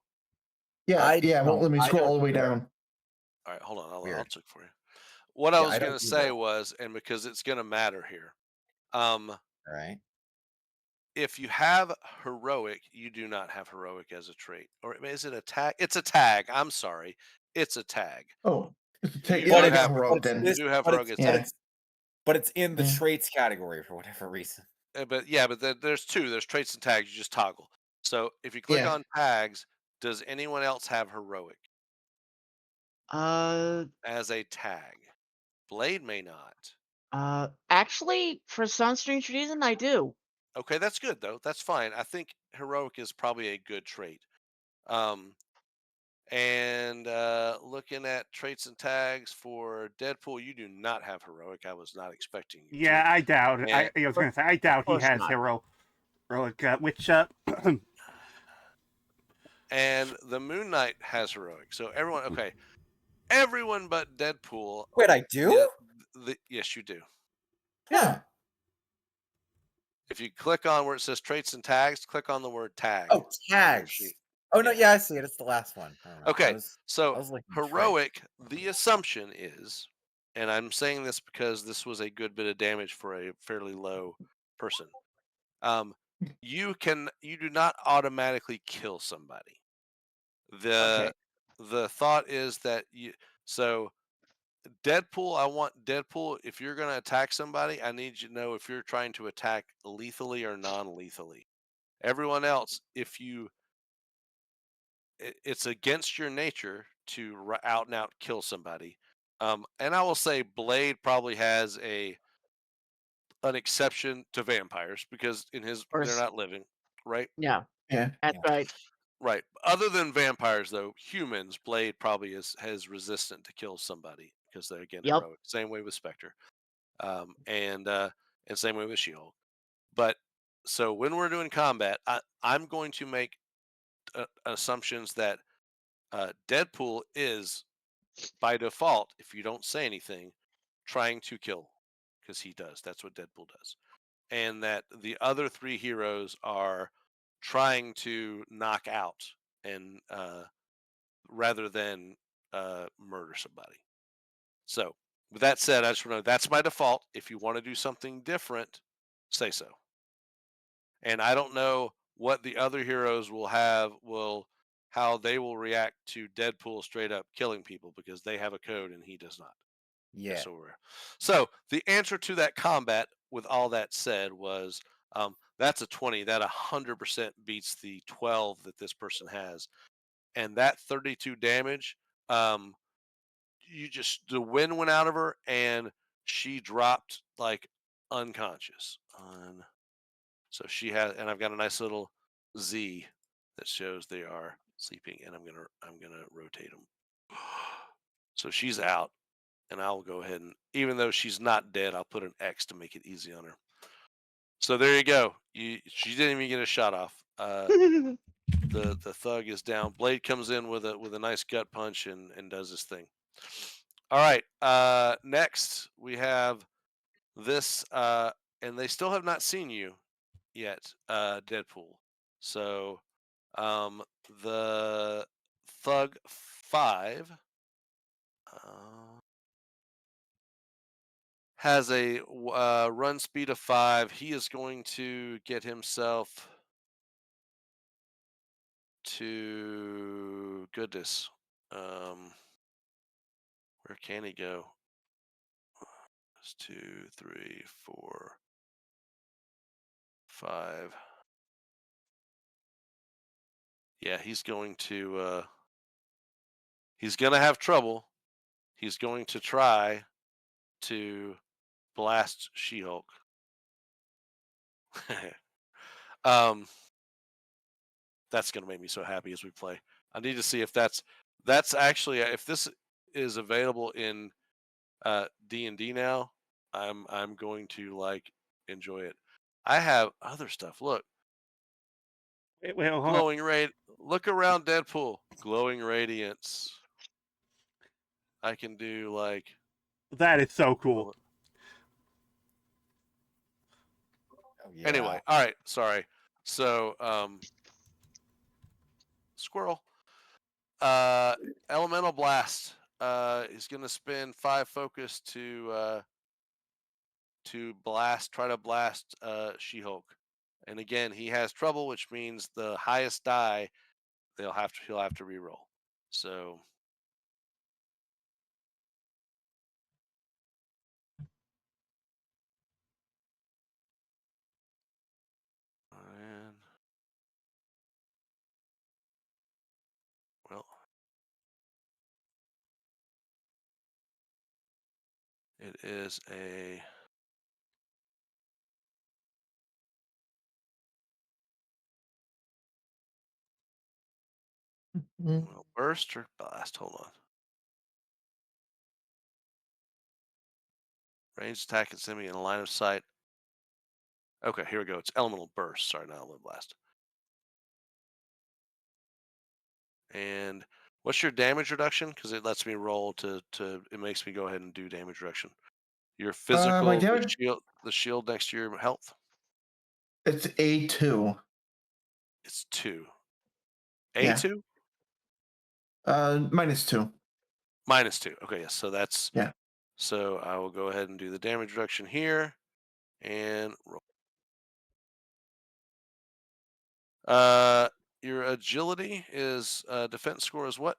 It won't let me scroll all the way down. All right, hold on. I'll Weird. check for you. What I Yeah, was I going don't to say either. was, and because it's going to matter here, All right. if you have heroic, you do not have heroic as a trait. Or is it a tag? It's a tag. I'm sorry. it's a tag. Oh, take You But do it's, have but it's then. this, You do have but heroic it's, Yeah. but it's, but it's in the Yeah. traits category for whatever reason. But there's two. There's traits and tags. You just toggle. So if you click Yeah. on tags, does anyone else have heroic Uh, as a tag? Blade may not. actually, for some strange reason, I do. Okay, that's good though. That's fine. I think heroic is probably a good trait. Um, and looking at traits and tags for Deadpool, you do not have heroic. I was not expecting you Yeah, to. I doubt it. And, I was going to say, I doubt he course has not. heroic, which, and the Moon Knight has heroic. So everyone, okay, everyone but Deadpool. Wait, I do? Yes, you do. Yeah. If you click on where it says traits and tags, click on the word tag. Oh, on your tags. sheet. Oh no, Yeah. yeah, I see it. It's the last one. I don't know. I Okay, was so looking at traits. heroic, the assumption is, and I'm saying this because this was a good bit of damage for a fairly low person. You do not automatically kill somebody. Okay. The thought is that so Deadpool, I want Deadpool, if you're going to attack somebody, I need you to know if you're trying to attack lethally or non-lethally. Everyone else, it's against your nature to out and out kill somebody. And I will say Blade probably has an exception to vampires because Or they're not living, right? yeah, Yeah. that's Yeah. right. Right. Other than vampires, though, humans, Blade probably has resistant to kill somebody because they're again Yep. heroic. Same way with Spectre, and same way with She-Hulk. But so when we're doing combat, I'm going to make assumptions that Deadpool is by default, if you don't say anything, trying to kill because he does. That's what Deadpool does, and that the other three heroes are trying to knock out and rather than murder somebody. So, with that said, I just want to know that's my default. If you want to do something different, say so. And I don't know what the other heroes how they will react to Deadpool straight up killing people because they have a code and he does not. Yeah. So the answer to that combat, with all that said, was that's a 20. That 100% beats the 12 that this person has, and that 32 damage. The wind went out of her and she dropped like unconscious. So she has, and I've got a nice little Z that shows they are sleeping, and I'm gonna rotate them. So she's out, and I'll go ahead and, even though she's not dead, I'll put an X to make it easy on her. So there you go. She didn't even get a shot off. The thug is down. Blade comes in with a nice gut punch and does his thing. All right. Next we have this, and they still have not seen you yet, Deadpool. So, the Thug 5 has a run speed of 5. He is going to get himself to goodness. Where can he go? 2, 3, 4, 5. Yeah, he's going to have trouble. He's going to try to blast She-Hulk. That's going to make me so happy as we play. I need to see if that's actually, if this is available in D&D now. I'm going to like enjoy it. I have other stuff. Look, wait, hold on. glowing rate. Look around Deadpool. Glowing radiance. I can do like. That is so cool. Oh, yeah. Anyway, all right. Sorry. So, squirrel. Elemental blast. Is going to spend 5 focus to try to blast She-Hulk. And again, he has trouble, which means the highest die he'll have to reroll. So It is a well, burst or blast. Hold on. Ranged attack and send me in a line of sight. Okay, here we go. It's elemental burst. Sorry, not elemental blast. And what's your damage reduction? Because it lets me roll to it makes me go ahead and do damage reduction. Your physical, my damage, the shield next to your health. it's A2. It's 2. Yeah. A2? -2. -2. Okay, yes. So that's Yeah. So I will go ahead and do the damage reduction here and roll. Your agility is defense score is what?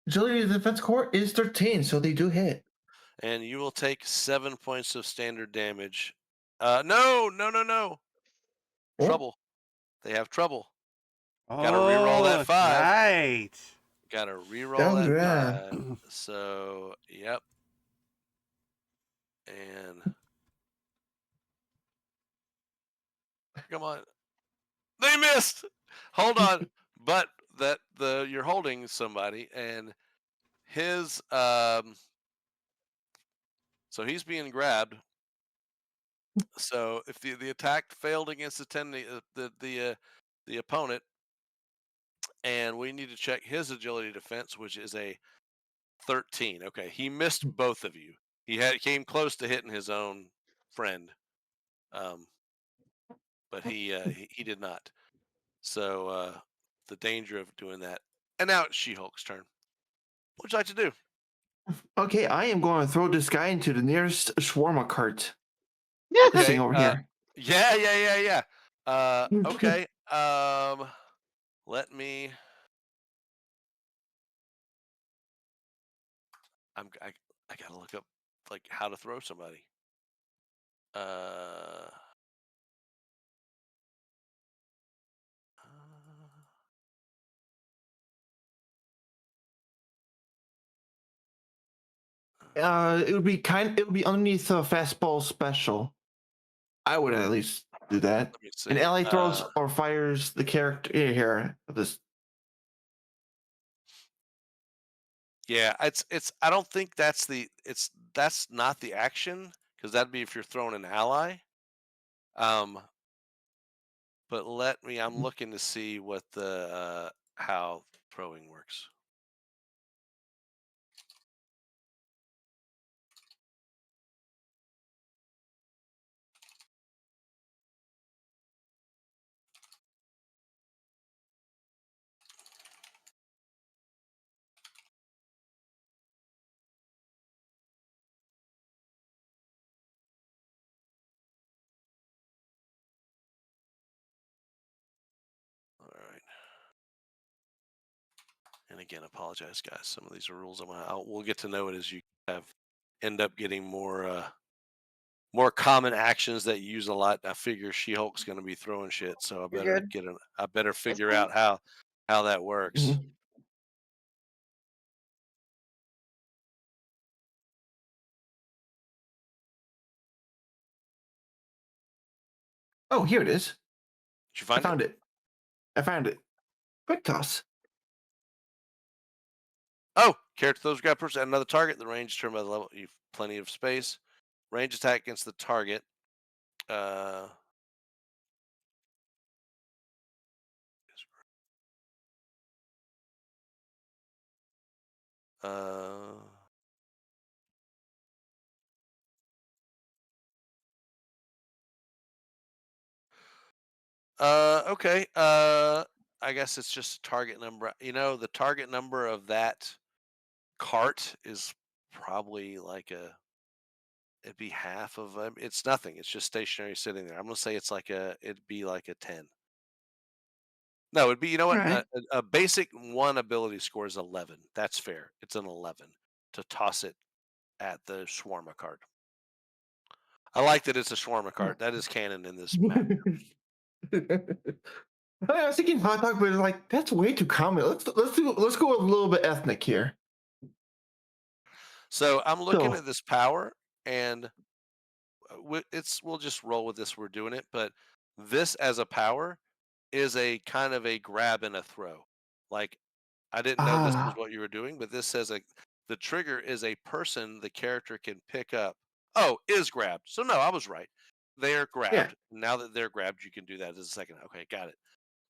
Agility defense core is 13, so they do hit. And you will take 7 points of standard damage. No. Oh. Trouble. They have trouble. Oh, Gotta reroll that 5. Right. Gotta reroll Oh, that yeah. 5. So, yep. And come on. They missed. Hold on. But you're holding somebody and his so he's being grabbed. So if the attack failed against the opponent, and we need to check his agility defense, which is a 13. Okay, he missed both of you. He came close to hitting his own friend, but he did not. So the danger of doing that. And now it's She-Hulk's turn. What would you like to do? Okay, I am going to throw this guy into the nearest shawarma cart. This Okay, thing over here. Yeah. Okay. Let me. I gotta look up like how to throw somebody. It would be underneath a fastball special. I would at least do that. Let me see. An ally throws or fires the character here. This. Yeah, it's. I don't think that's not the action because that'd be if you're throwing an ally. But I'm looking to see what the how throwing works. All right. And again, apologize, guys. Some of these are rules. We'll get to know it as you end up getting more common actions that you use a lot. I figure She-Hulk's going to be throwing shit, so I better figure out how that works. Mm-hmm. Oh, here it is. Did you find it? I found it. Quick toss. Oh, character throws grab person at another target. The range is determined by the level. You've plenty of space. Range attack against the target. Okay. I guess it's just target number. The target number of that cart is probably it'd be half of it's nothing. It's just stationary sitting there. I'm gonna say it'd be like a 10. No, it'd be, you know what? Right. A basic 1 ability score is 11. That's fair. It's an 11 to toss it at the shawarma cart. I like that it's a shawarma cart. That is canon in this map. I was thinking hot dog, but like that's way too common. Let's go a little bit ethnic here. So I'm looking So- at this power, and we'll just roll with this. We're doing it, but this as a power is a kind of a grab and a throw. Like I didn't know this was Ah, what you were doing, but this says the trigger is a person the character can pick up. Oh, is grabbed. So no, I was right. They're yeah. grabbed. Now that they're grabbed, you can do that as a second. Okay, got it.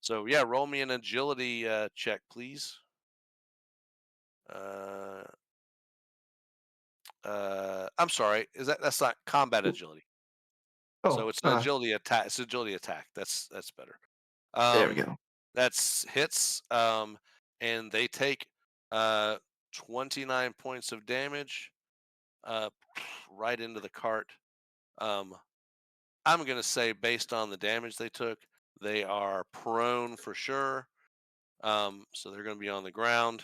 So yeah, roll me an agility check, please. I'm sorry. That's not combat agility? So Oh, it's an agility attack. It's agility attack. That's better. there we go. That's hits. And they take 29 points of damage right into the cart. I'm gonna say based on the damage they took, they are prone for sure. So they're gonna be on the ground.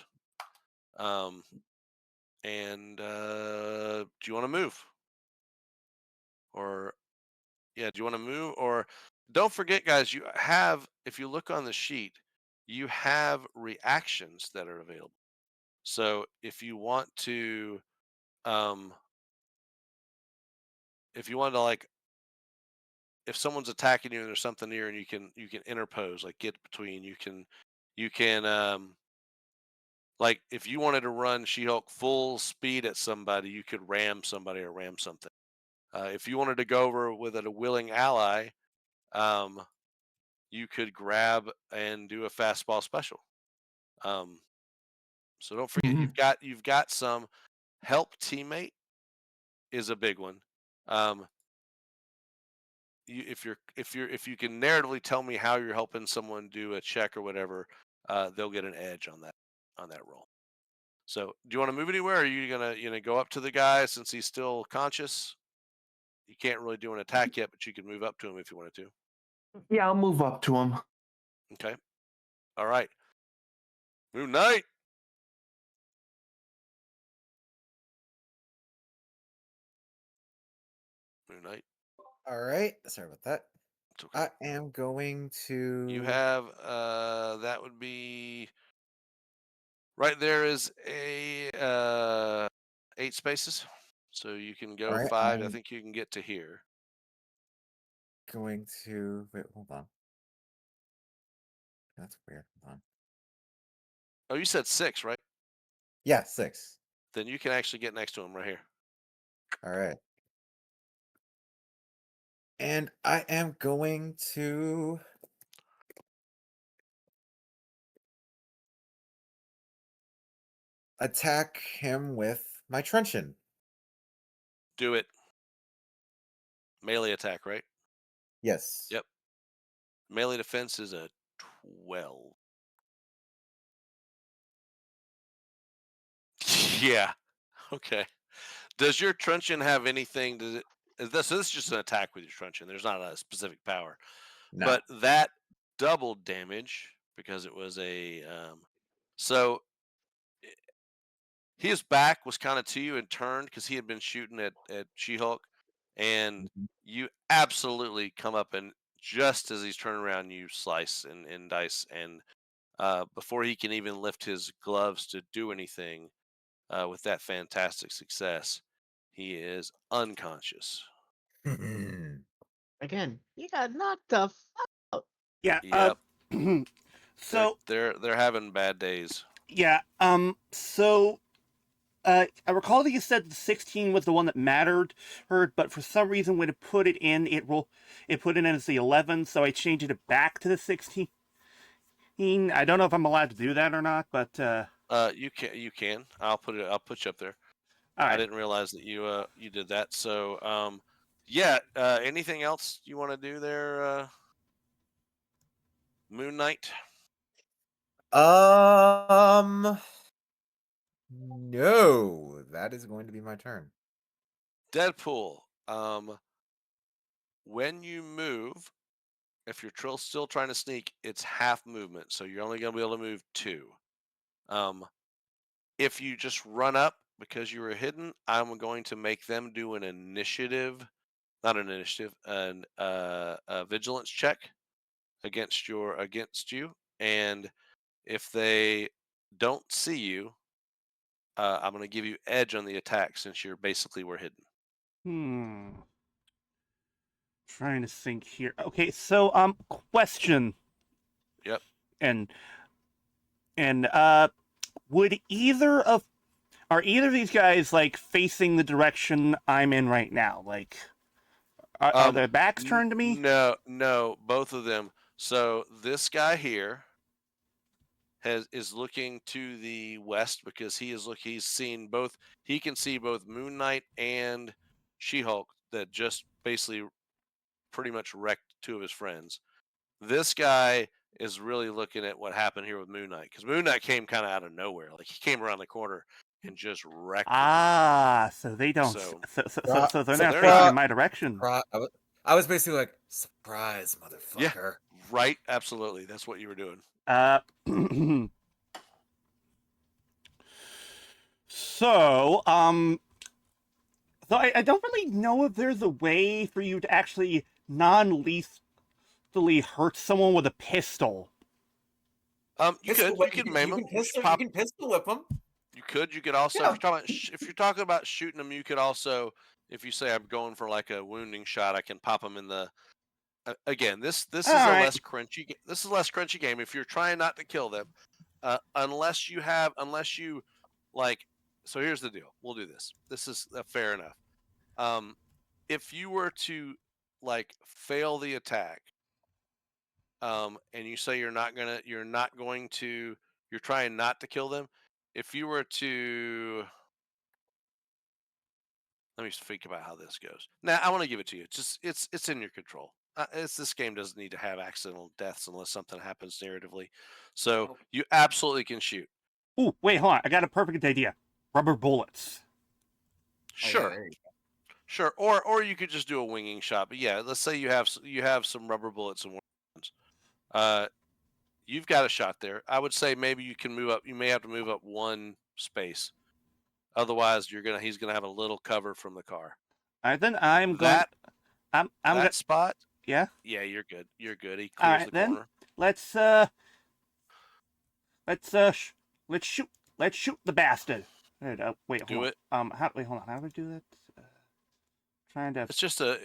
Um, and do you want to move? Or yeah, do you want to move? Or don't forget, guys, you have, if you look on the sheet, you have reactions that are available. So if you want to, um, if you want to like, if someone's attacking you and there's something near, and you can interpose, like get between, you can like if you wanted to run She-Hulk full speed at somebody, you could ram somebody or ram something. If you wanted to go over with a willing ally, um, you could grab and do a fastball special. So don't forget, Mhm. you've got some help teammate is a big one. If you can narratively tell me how you're helping someone do a check or whatever, they'll get an edge on that roll. So do you want to move anywhere? Or are you gonna go up to the guy since he's still conscious? You can't really do an attack yet, but you can move up to him if you wanted to. Yeah, I'll move up to him. Okay. All right. Moon Knight. Moon Knight. All right. Sorry about that. It's okay. I am going to. You have that would be right there is a 8 spaces. So you can go All right. 5. I I'm think you can get to here. going to. Wait, hold on. That's weird. Hold on. Oh, you said 6, right? Yeah, 6. Then you can actually get next to him right here. All right. And I am going to. Attack him with my truncheon. Do it. Melee attack, right? Yes. Yep. Melee defense is a 12. Yeah. Okay. Does your truncheon have anything? So this is just an attack with your truncheon. There's not a specific power. No. But that doubled damage because it was a so his back was kind of to you and turned because he had been shooting at She-Hulk, and Mhm. you absolutely come up, and just as he's turning around, you slice and dice, and before he can even lift his gloves to do anything, with that fantastic success, he is unconscious. Again, you got knocked the fuck out. Yeah. Yep, So they're having bad days. yeah. So I recall that you said the 16 was the one that mattered, but for some reason when it put it in, it put it in as the 11, so I changed it back to the 16. I don't know if I'm allowed to do that or not, but You can. I'll put you up there. all I right. didn't realize that you did that. So yeah. Anything else you want to do there, Moon Knight? No, that is going to be my turn. Deadpool. When you move, if you're still trying to sneak, it's half movement, so you're only going to be able to move 2. If you just run up because you were hidden, I'm going to make them do an initiative, not an initiative, a vigilance check against you, and if they don't see you, I'm going to give you edge on the attack since you're basically were hidden. Trying to think here. Okay, so question. Yep. And would are either of these guys like facing the direction I'm in right now? Like, are their backs turned to me? No, both of them. So this guy here is looking to the west because he's seen both. He can see both Moon Knight and She-Hulk that just basically pretty much wrecked two of his friends. This guy is really looking at what happened here with Moon Knight because Moon Knight came kind of out of nowhere. Like he came around the corner and just wrecked. So they don't. So- So they're so not they're facing not- in my direction. I was basically like, surprise, Yeah. motherfucker. Right, absolutely. That's what you were doing. So, so I don't really know if there's a way for you to actually non-lethally hurt someone with a pistol. You could maim him. You can pistol whip him. You could also Yeah. if you're talking about shooting them, you could also, if you say I'm going for like a wounding shot, I can pop them in the. Again, this is All a right. less crunchy. This is a less crunchy game. If you're trying not to kill them, unless you like. So here's the deal. We'll do this. This is fair enough. If you were to like fail the attack, and you say you're trying not to kill them. If you were to, let me think about how this goes. Now I want to give it to you. It's in your control. This game doesn't need to have accidental deaths unless something happens narratively. So you absolutely can shoot. Ooh, wait, hold on. I got a perfect idea. Rubber bullets. Sure. Sure. Or you could just do a winging shot. But yeah, let's say you have some rubber bullets and ones. You've got a shot there. I would say maybe you can move up. You may have to move up one space. Otherwise, he's gonna have a little cover from the car. All right, then I'm going. That I'm that gonna. spot. Yeah. Yeah, you're good. You're good. He All clears right, the then. corner. Let's shoot the bastard. Wait, hold Do on. it. Wait, hold on. How do I do that? Trying to. It's just an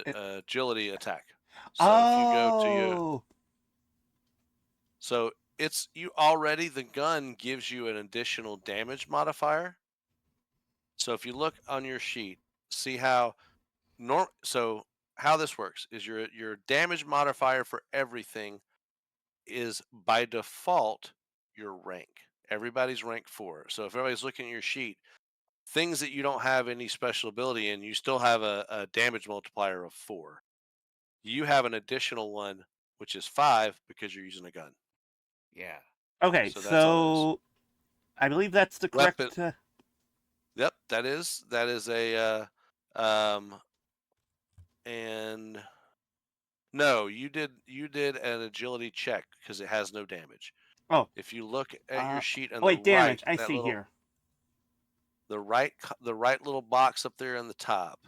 agility attack. So if you go to your, so the gun gives you an additional damage modifier. So if you look on your sheet, see how so how this works is your damage modifier for everything is by default your rank. Everybody's rank 4. So if everybody's looking at your sheet, things that you don't have any special ability in, you still have a damage multiplier of 4. You have an additional one, which is 5 because you're using a gun. Yeah. Okay, So that's all it is. I believe that's the correct. Yep, that is a and no, you did an agility check because it has no damage. Oh. If you look at your sheet on wait, the damage. right, I see here. The right little box up there on the top.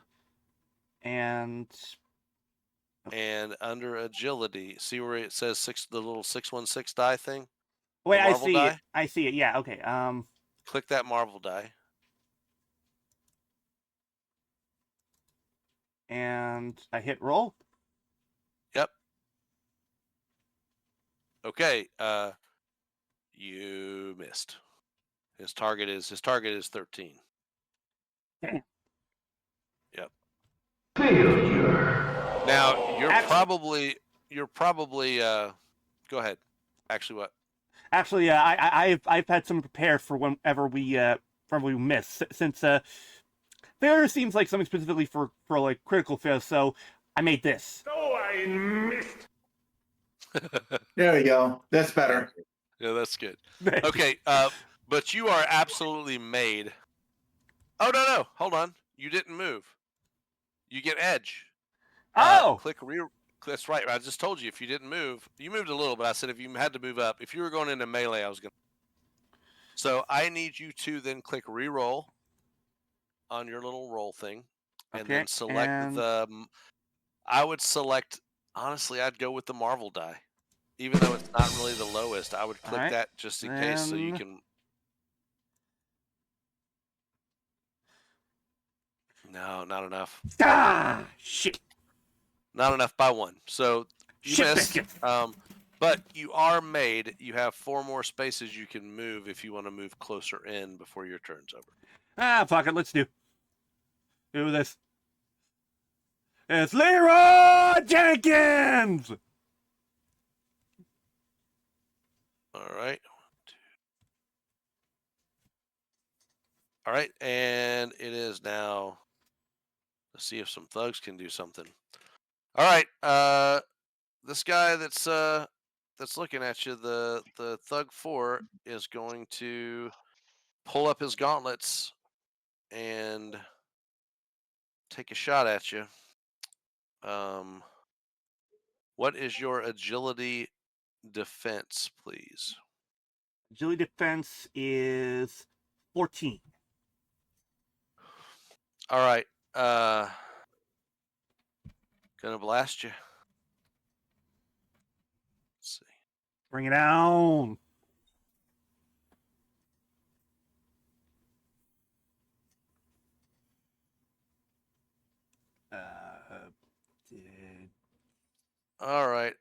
And under agility, see where it says the little 616 die thing? Wait, I Marvel see die? it. I see it. Yeah, okay. Click that Marvel die. And I hit roll. Yep. Okay, you missed. His target is 13. Okay. Yep. Failure. Now you're probably go ahead. Actually, what? Actually, I've had some prepared for whenever we miss, since failure seems like something specifically for like critical fail. So I made this. Oh, I missed. There you go. That's better. Yeah, that's good. Okay, but you are absolutely made. Oh no, hold on. You didn't move. You get edge. Oh, That's right. I just told you if you didn't move, you moved a little, but I said if you had to move up, if you were going into melee, I was going to. So I need you to then click re-roll on your little roll thing, and then select the. I would select. Honestly, I'd go with the Marvel die. even though it's not really the lowest, I would click Alright, that just in case so you then- can. No, not enough. Ah, shit. Not enough by 1. So you Shit missed. biscuit. But you are made. You have 4 more spaces you can move if you want to move closer in before your turn's over. Ah, fuck it. Let's do this. It's Leroy Jenkins. All right. All right, and it is now. Let's see if some thugs can do something. All right, this guy that's looking at you, the thug 4 is going to pull up his gauntlets and take a shot at you. What is your agility defense, please? Agility defense is 14. All right. Gonna blast you. Let's see. Bring it down. All right.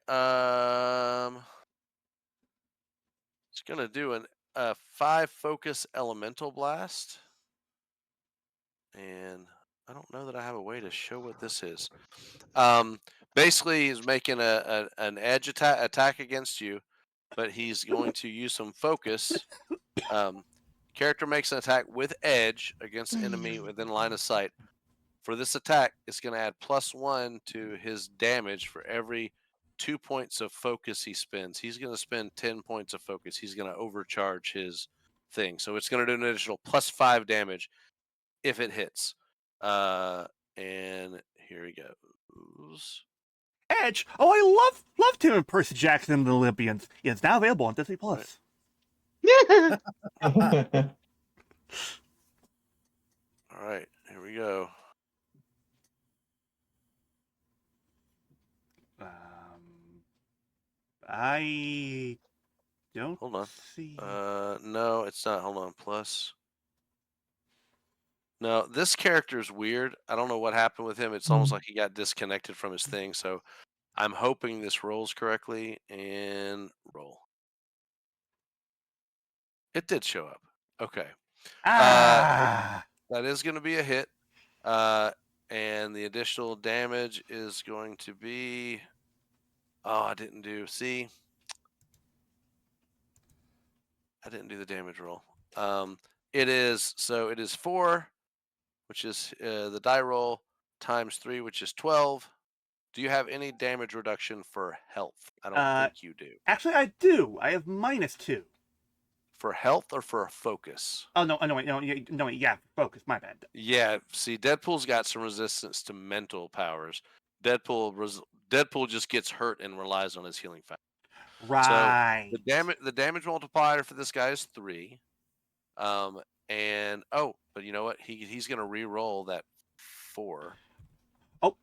It's gonna do a 5 focus elemental blast, and I don't know that I have a way to show what this is. Basically, he's making an edge attack against you, but he's going to use some focus. Character makes an attack with edge against enemy within line of sight. For this attack, it's going to add +1 to his damage for every 2 points of focus he spends. He's going to spend 10 points of focus. He's going to overcharge his thing. So it's going to do an additional +5 damage if it hits. And here he goes. Edge. Oh, I loved him in Percy Jackson and the Olympians. Yeah, it's now available on Disney Plus. All right, here we go. I don't Hold on. see. No, it's not. Hold on. Plus. No, this character is weird. I don't know what happened with him. It's almost like he got disconnected from his thing. So I'm hoping this rolls correctly and roll. It did show up. Okay. Ah. That is going to be a hit. And the additional damage is going to be. Oh, I didn't do. See? I didn't do the damage roll. It is 4, which is the die roll, times 3, which is 12. Do you have any damage reduction for health? I don't think you do. Actually, I do. I have -2. For health or for focus? Oh no! No, wait, no, wait, yeah, focus. My bad. Yeah. See, Deadpool's got some resistance to mental powers. Deadpool just gets hurt and relies on his healing factor. Right. So the damage multiplier for this guy is 3. And but you know what? He's gonna re-roll that 4. Oh.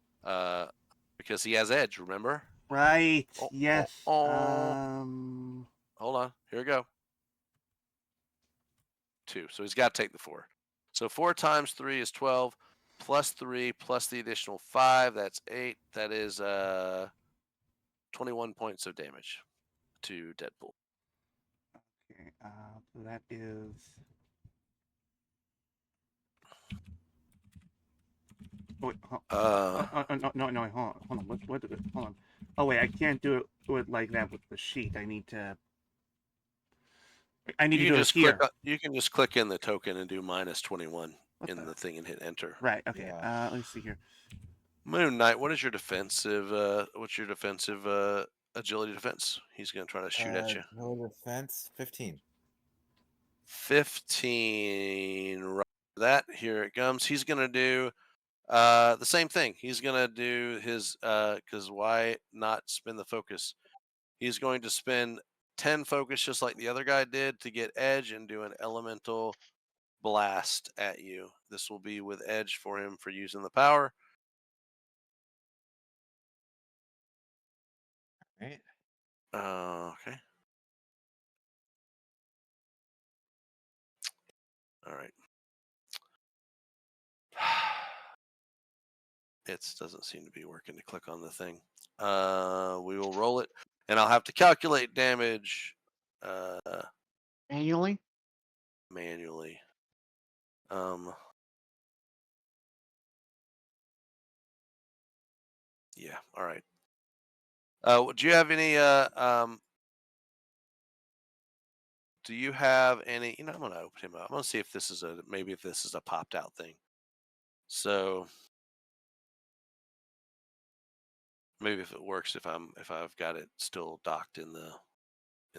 Because he has edge. Remember? Right. Oh, Yes. Hold on. Here we go. 2. So he's got to take the 4. So 4 times 3 is 12. Plus 3 plus the additional 5. That's 8. That is 21 points of damage to Deadpool. Okay. That is. Oh, wait, no, hold on. What did it? Hold on. Oh wait, I can't do it like that with the sheet. I need to do it here. You can just click in the token and do -21 in the thing and hit enter. Right. Okay. Yeah. Let me see here. Moon Knight, what is your defensive? What's your defensive agility defense? He's gonna try to shoot at you. No defense. 15. 15. Right. That here it comes. He's gonna do the same thing. He's gonna do his because why not spend the focus? He's going to spend 10 focus just like the other guy did to get edge and do an elemental blast at you. This will be with edge for him for using the power. Right. Okay. All right. It doesn't seem to be working to click on the thing. We will roll it, and I'll have to calculate damage Manually? manually. Yeah. All right. Do you have any? Do you have any? I'm gonna open him up. I'm gonna see if this is maybe if this is a popped out thing. So maybe if it works, if I've got it still docked in the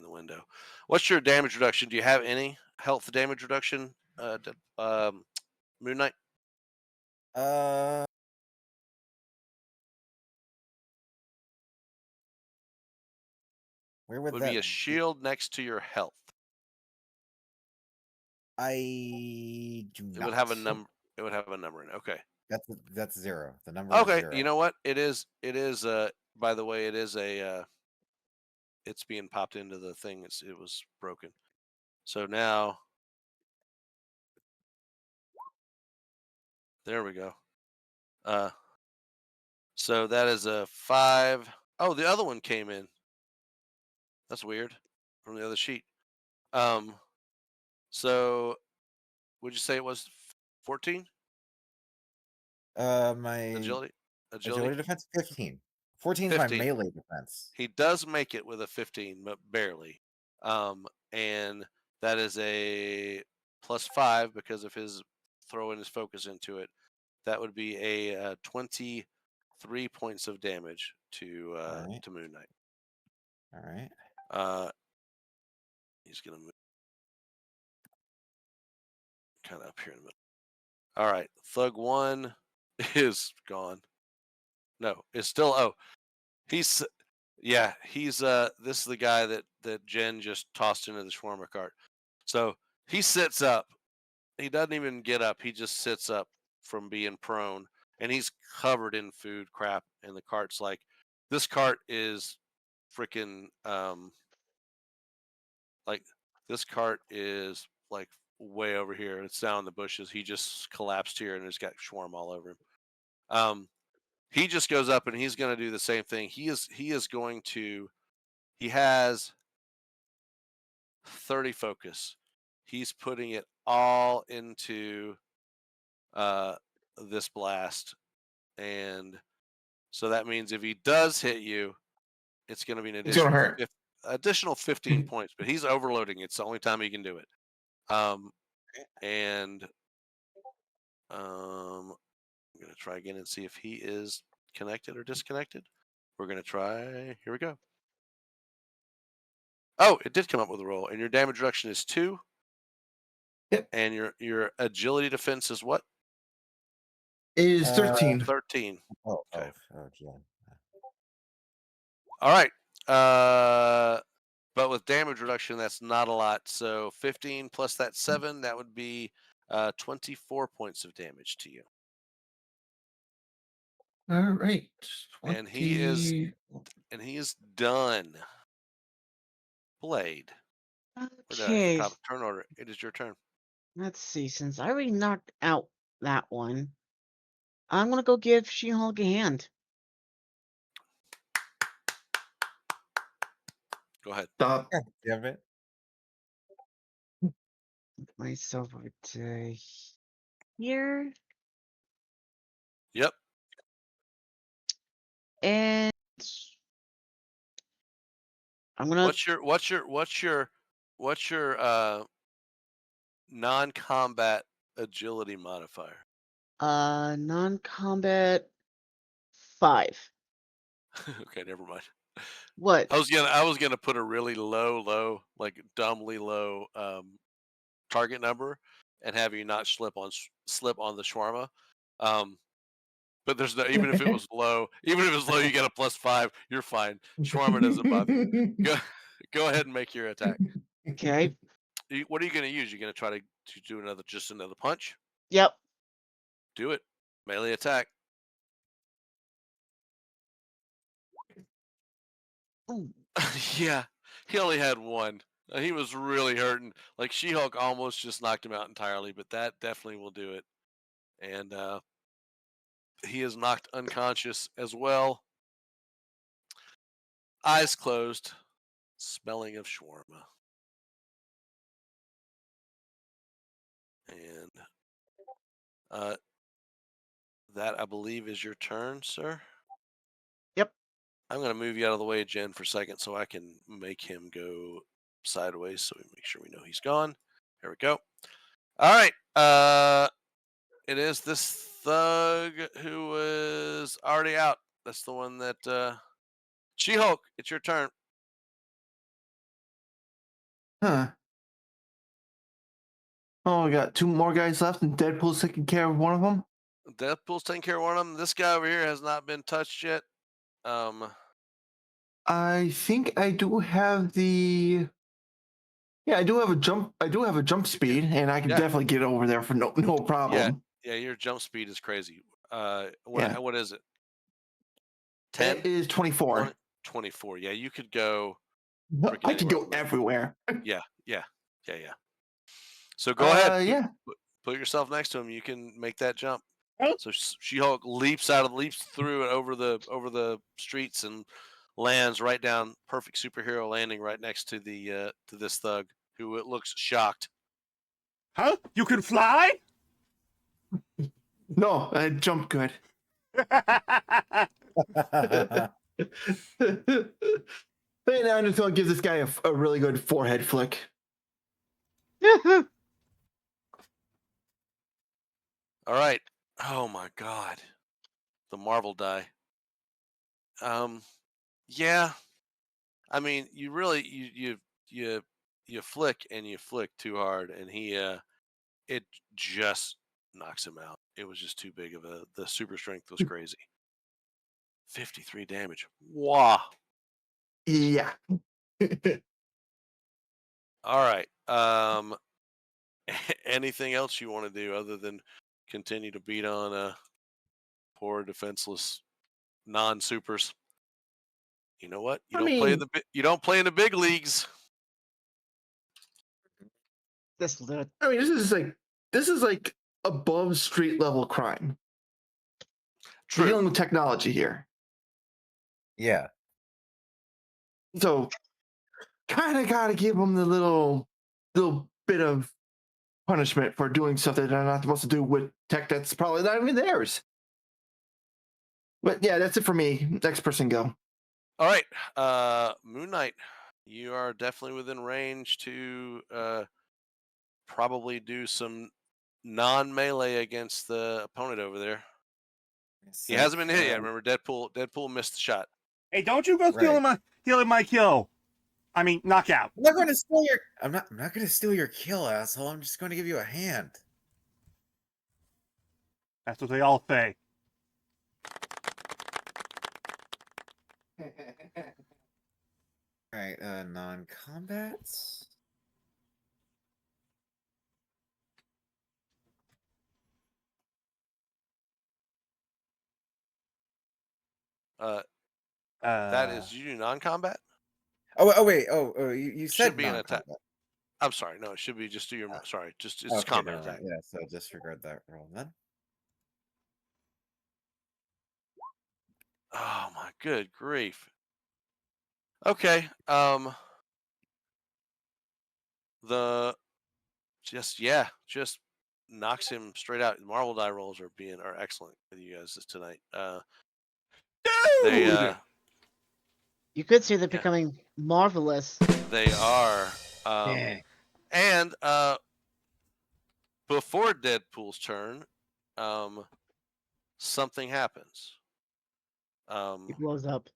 window. What's your damage reduction? Do you have any health damage reduction? Moon Knight. Uh, where would Would that be a shield next to your health. I do It not. would have a number. It would have a number in it. Okay. That's 0. The number is Okay. 0. You know what? It is. By the way, it is a. It's being popped into the thing. It was broken. So now. There we go. So that is a 5. Oh, the other one came in. That's weird. From the other sheet. So would you say it was 14? My Agility? agility defense 15. 14 is my 15. melee defense. He does make it with a 15, but barely. And that is a +5 because of his throwing his focus into it. That would be a 23 points of damage to Alright. to Moon Knight. All right. He's gonna move kind of up here in the middle. All right, Thug 1 is gone. No, it's still. Oh, he's this is the guy that Jen just tossed into the shawarma cart. So he sits up. He doesn't even get up. He just sits up from being prone, and he's covered in food crap. And the cart's like, this cart is freaking like this cart is like way over here. It's down in the bushes. He just collapsed here, and it's got shawarma all over him. He just goes up and he's going to do the same thing. He is going to. He has 30 focus. He's putting it all into this blast, and so that means if he does hit you, it's going to be an It's gonna additional hurt. 15 points. But he's overloading. It's the only time he can do it. And I'm going to try again and see if he is connected or disconnected. We're going to try. Here we go. Oh, it did come up with a roll, and your damage reduction is 2. Yep. And your agility defense is what? Is 13. 13. Oh, Okay. yeah. All right. But with damage reduction, that's not a lot. So 15 plus that 7, that would be 24 points of damage to you. All right. 20. And he is done. Blade. We're done at Okay. the top of turn order. It is your turn. Let's see. Since I already knocked out that one, I'm gonna go give She-Hulk a hand. Go ahead. Stop. Yeah, you have it. Myself over to here, Yep. and I'm gonna. What's your non-combat agility modifier? Non-combat 5. Okay, never mind. What? I was gonna put a really low, like dumbly low target number, and have you not slip on the shawarma. But there's no, even if it was low, you get a +5. You're fine. Shawarma doesn't bother you. Go ahead and make your attack. Okay. What are you gonna use? You're gonna try to do another punch? Yep. Do it. Melee attack. Ooh. Yeah, he only had one. He was really hurting. Like She-Hulk almost just knocked him out entirely, but that definitely will do it. And he is knocked unconscious as well. Eyes closed, smelling of shawarma. And that, I believe, is your turn, sir. Yep. I'm going to move you out of the way, Jen, for a second so I can make him go sideways so we make sure we know he's gone. There we go. All right. It is this thug who was already out. That's the one that She-Hulk, it's your turn. Huh. Oh, we got two more guys left, and Deadpool's taking care of one of them. Deadpool's taking care of one of them. This guy over here has not been touched yet. I think I do have the. Yeah, I do have a jump. I do have a jump speed, and I can Yeah. definitely get over there for no problem. Yeah, your jump speed is crazy. Yeah. What is it? 10? It is 24. 24. Yeah, you could go. I can go anywhere. everywhere. Yeah. So go ahead. Yeah. Put yourself next to him. You can make that jump. Oh. So She-Hulk leaps through and over the streets and lands right down, perfect superhero landing right next to the to this thug who it looks shocked. Huh? You can fly? No, I jump good. Hey, now I'm just gonna give this guy a really good forehead flick. All right. Oh my God. The Marvel die. Yeah. I mean, you really you flick and you flick too hard, and it just knocks him out. It was just too big of the super strength was crazy. 53 damage. Wow. Yeah. All right. Anything else you want to do other than continue to beat on poor defenseless non-supers? You know what? You don't play in the big leagues. This will do it. I mean, this is like above street level crime. We're dealing True. with technology here, Yeah. so kind of gotta give them the little bit of punishment for doing stuff that they're not supposed to do with tech that's probably not even theirs. But yeah, that's it for me. Next person go. All right. Moon Knight, you are definitely within range to probably do some non-melee against the opponent over there. He hasn't been hit yet. Remember, Deadpool missed the shot. Hey, don't you go stealing my kill. I mean, knockout. I'm not going to steal your. I'm not going to steal your kill, asshole. I'm just going to give you a hand. That's what they all say. All right. Non-combats. That is you do non-combat. Oh wait. You said Should be an attack. non-combat. I'm sorry. No, it should be just do your. Sorry, just it's Okay, combat never mind. attack. Yeah. So disregard that roll then. Oh my good grief. Okay. Just knocks him straight out. Marvel die rolls are excellent with you guys tonight. Dude! You could say they're becoming marvelous. They are. And before Deadpool's turn, something happens. He blows up.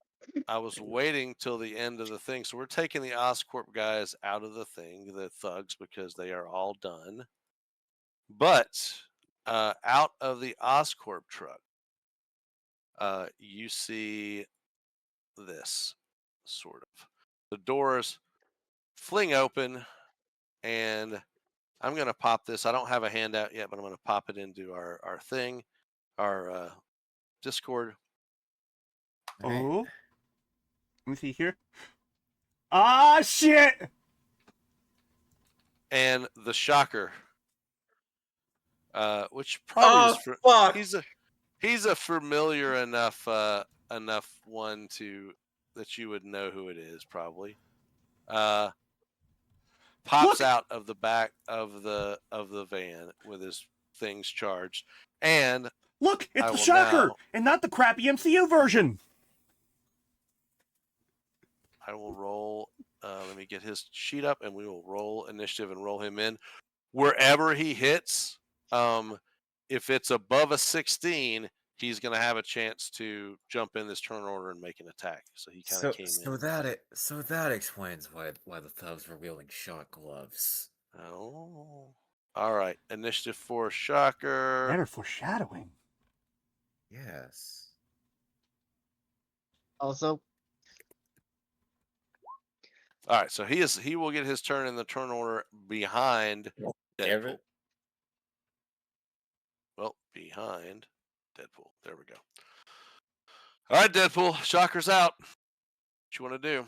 I was waiting till the end of the thing. So we're taking the Oscorp guys out of the thing, the thugs, because they are all done. But out of the Oscorp truck, you see this sort of. The doors fling open, and I'm going to pop this. I don't have a handout yet, but I'm going to pop it into our thing, our Discord. Oh. Let me see here. Ah, shit! And the shocker, which probably is for fuck! he's a familiar enough one to that you would know who it is probably. Pops Look! out of the back of the van with his things charged, and Look, I it's the will Shocker, now- and not the crappy MCU version. I will roll. Let me get his sheet up, and we will roll initiative and roll him in wherever he hits. If it's above a 16, he's going to have a chance to jump in this turn order and make an attack. So he kind of came in. So that explains why the thugs were wielding shock gloves. Oh, all right. Initiative for Shocker. Better foreshadowing. Yes. Also, All right, so he will get his turn in the turn order behind Damn Deadpool. it. Well, behind Deadpool. There we go. All right, Deadpool. Shocker's out. What you want to do?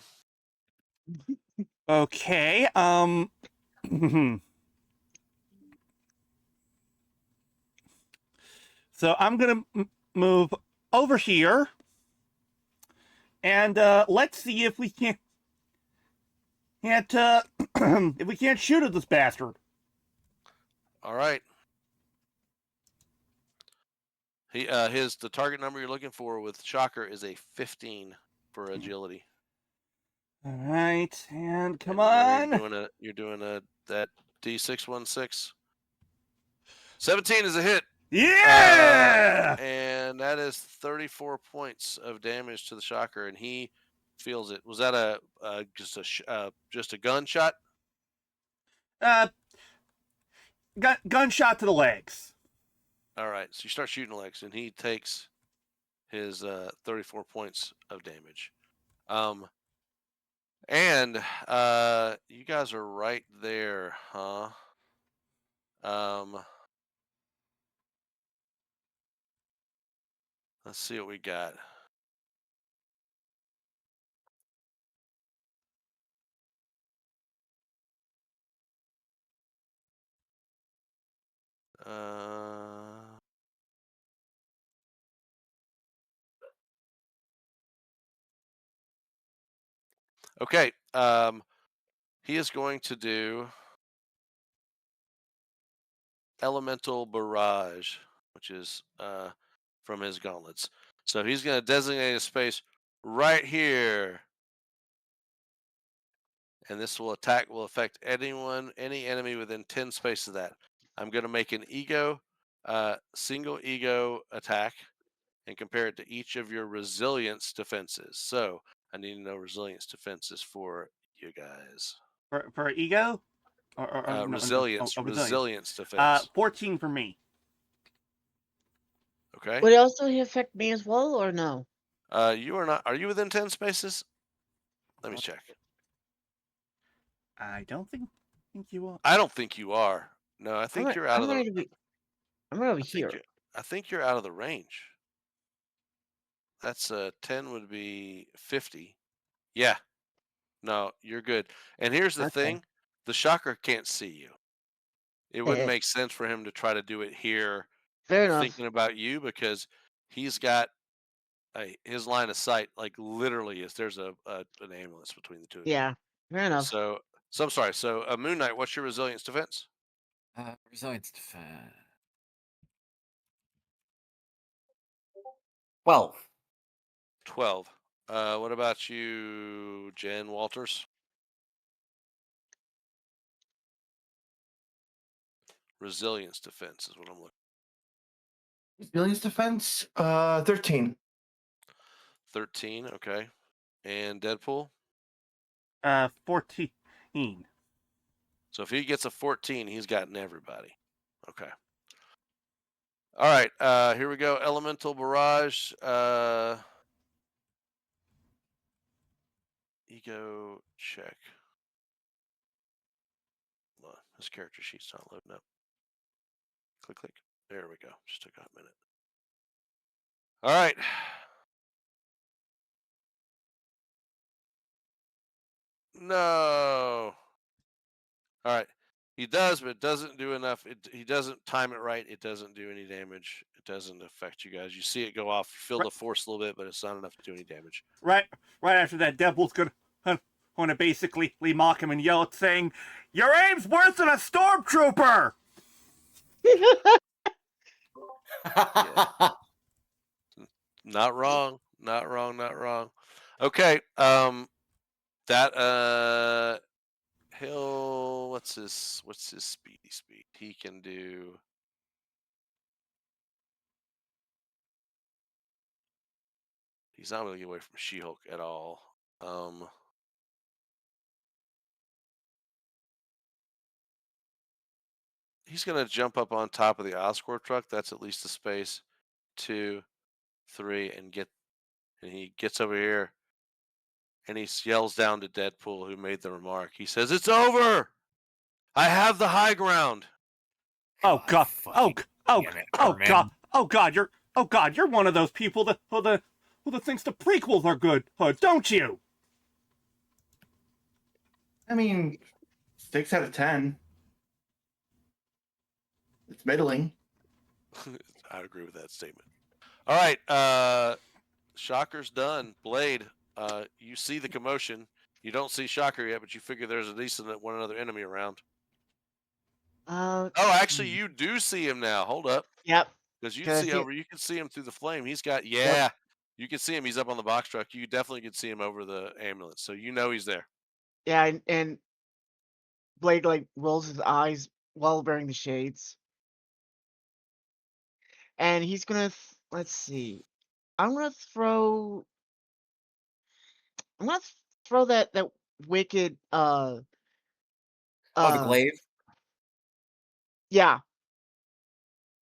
Okay, so I'm gonna move over here, and let's see if we can't if we can't shoot at this bastard. All right. The target number you're looking for with Shocker is a 15 for agility. All right, and come And on. you're doing that D616. 17 is a hit. Yeah! And that is 34 points of damage to the Shocker, and he feels it. Was that just a gunshot? Gunshot to the legs. All right, so you start shooting Lex, and he takes his 34 points of damage. And you guys are right there, huh? Let's see what we got. Okay. He is going to do Elemental Barrage, which is from his gauntlets. So he's going to designate a space right here. And this will affect any enemy within 10 spaces of that. I'm going to make an single ego attack and compare it to each of your resilience defenses. So I need to know resilience defenses for you guys. For ego? No, Resilience defense. 14 for me. Okay. would it also affect me as well, or no? You are not. Are you within 10 spaces? Let me check. I don't think you are. I don't think you are. No, I think you're out of the. I'm right over here. I think you're out of the range. That's 10 would be 50. Yeah. No, you're good. And here's the Okay. thing: the Shocker can't see you. It wouldn't make sense for him to try to do it here, Fair enough. thinking about you, because he's got his line of sight, like literally, there's an ambulance between the two of you. Yeah, fair enough. So I'm sorry. So Moon Knight, what's your resilience defense? Resilience defense. 12. 12. What about you, Jen Walters? Resilience defense is what I'm looking. Resilience defense, 13. 13. Okay. And Deadpool. 14. So if he gets a 14, he's gotten everybody. Okay. All right. Here we go. Elemental Barrage. Ego check. Hold on. This character sheet's not loading up. Click, click. There we go. Just took a minute. All right. No. All right. He does, but it doesn't do enough. He doesn't time it right. It doesn't do any damage. It doesn't affect you guys. You see it go off. You feel the force a little bit, but it's not enough to do any damage. Right after that, Deadpool's gonna basically mock him and yell at saying, "Your aim's worse than a stormtrooper!" Not wrong. Not wrong. Not wrong. Okay. That he'll what's his speedy speed? He can do. He's not going to get away from She-Hulk at all. He's going to jump up on top of the Oscorp truck. That's at least a space. 2, 3, and he gets over here, and he yells down to Deadpool, who made the remark. He says, "It's over. I have the high ground." Oh God! Oh damn it, Herman. God! Oh God! You're one of those people that who thinks the prequels are good, don't you? I mean, 6 out of 10. It's middling. I agree with that statement. All right, Shocker's done. Blade, you see the commotion. You don't see Shocker yet, but you figure there's at least one other enemy around. Oh, actually, you do see him now. Hold up, Yep. because you Can I see see it? over. You can see him through the flame. He's got You can see him. He's up on the box truck. You definitely can see him over the ambulance, so you know he's there. Yeah, and Blade like rolls his eyes while wearing the shades. And he's gonna let's see. I'm gonna throw that wicked Oh, the glaive. yeah.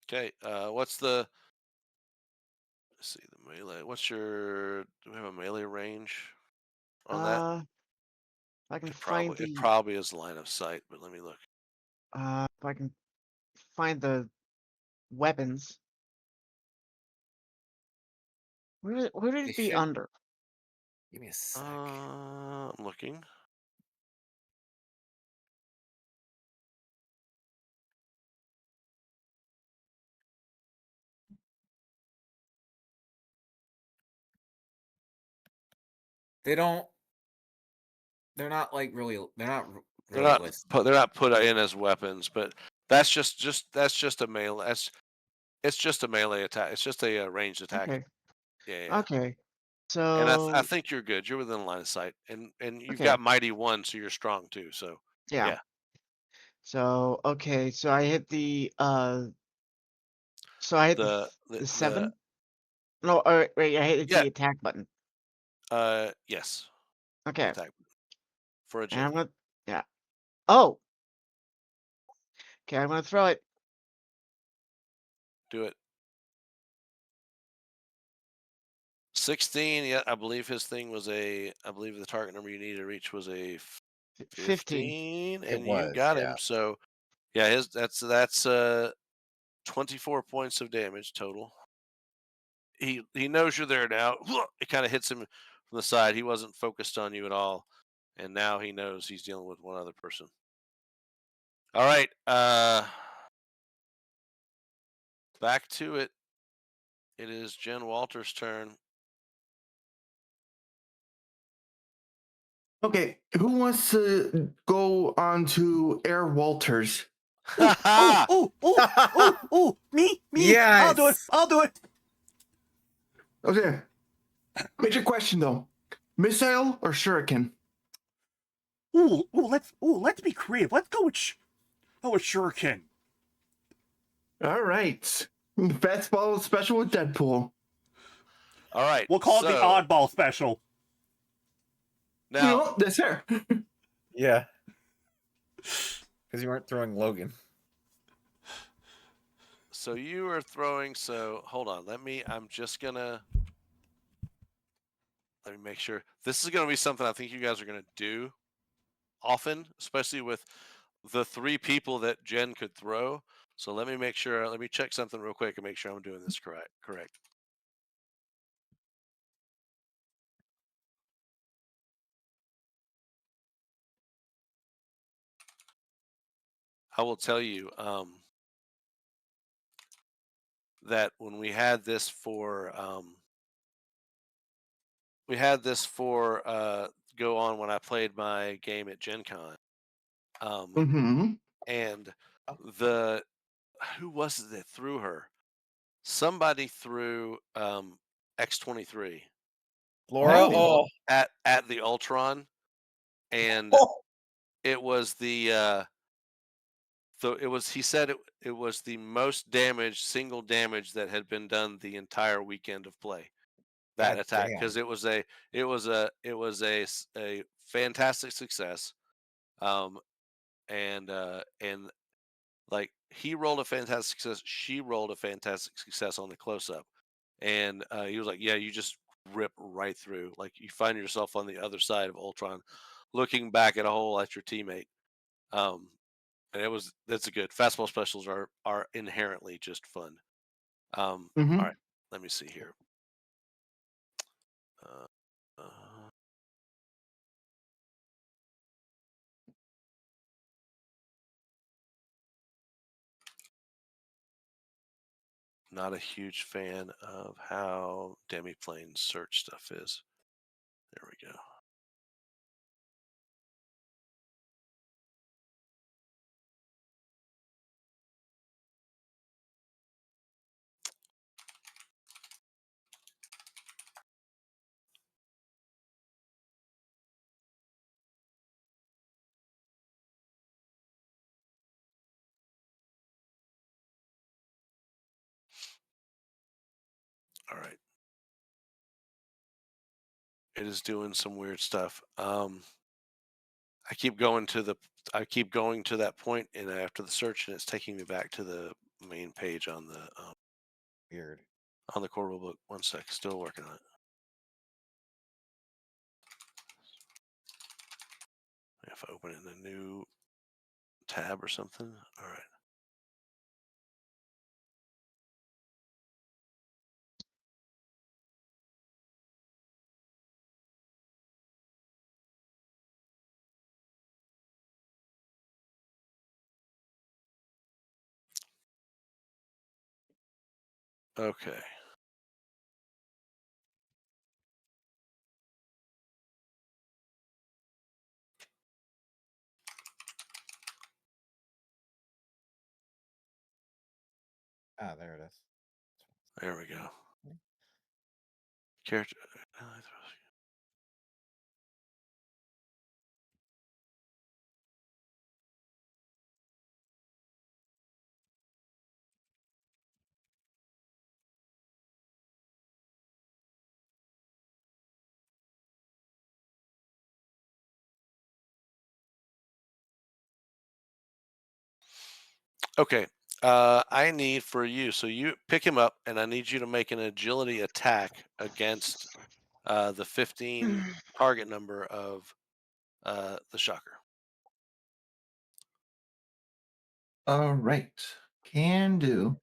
Okay, what's the? Let's see the melee. Do we have a melee range on that? If I can It find probably is line of sight, but let me look. if I can find the weapons. Where did They it be should- under? Give me a sec. I'm looking. They don't. They're not like really. They're not. They're Really not listed. they're not put in as weapons, but that's just a melee. It's just a melee attack. It's just a ranged attack. Okay. Yeah. Okay. And I So think you're good. You're within line of sight, and you've okay. got Mighty 1, so you're strong too. So Yeah. So okay, so I hit the so I hit the 7? No, wait, I hit Yeah. the attack button. Yes, Okay. attack for a And gem. I'm gonna yeah. Oh. Okay, I'm gonna throw it. Do it. 16. Yeah, I believe his thing was I believe the target number you needed to reach was a 15. 15, It and you was, got yeah. him. So yeah, that's 24 points of damage total. He knows you're there now. It kind of hits him from the side. He wasn't focused on you at all, and now he knows he's dealing with one other person. All right, back to it. It is Jen Walters' turn. Okay, who wants to go on to Air Walters? Oh, me. I'll do it. Yes! Okay. Major question though. Missile or shuriken? Let's be creative. Let's go with shuriken. All right. Fastball special with Deadpool. All right, We'll call it the oddball special. Now, No, that's her. Yeah. Because you weren't throwing Logan. so you are throwing. So hold on. I'm just gonna. Let me make sure. This is gonna be something I think you guys are gonna do often, especially with the 3 people that Jen could throw. So let me make sure. Let me check something real quick and make sure I'm doing this correct. I will tell you that when we had this for go on when I played my game at Gen Con. Mm-hmm. And the who was it that threw her? Somebody threw X-23 Flora. Oh. Oh, at the Ultron, and oh, it was the so it was he said it was the most single damage that had been done the entire weekend of play. That God attack, damn. because it was a fantastic success. And like he rolled a fantastic success, she rolled a fantastic success on the close up, and he was like, "Yeah, you just rip right through. Like you find yourself on the other side of Ultron, looking back at a hole at your teammate." Um, and that's a good fastball specials are inherently just fun. Mm-hmm. All right, let me see here. Uh, uh, Not a huge fan of how Demiplane search stuff is. There we go. All right. It is doing some weird stuff. I keep going to that point, and after the search, and it's taking me back to the main page weird. on the core rulebook. One sec, still working on it. If I open it in a new tab or something. All right. Okay. Ah, there it is. There we go. Character. Okay. I need for you. So you pick him up, and I need you to make an agility attack against the 15 target number of the shocker. All right. Can do.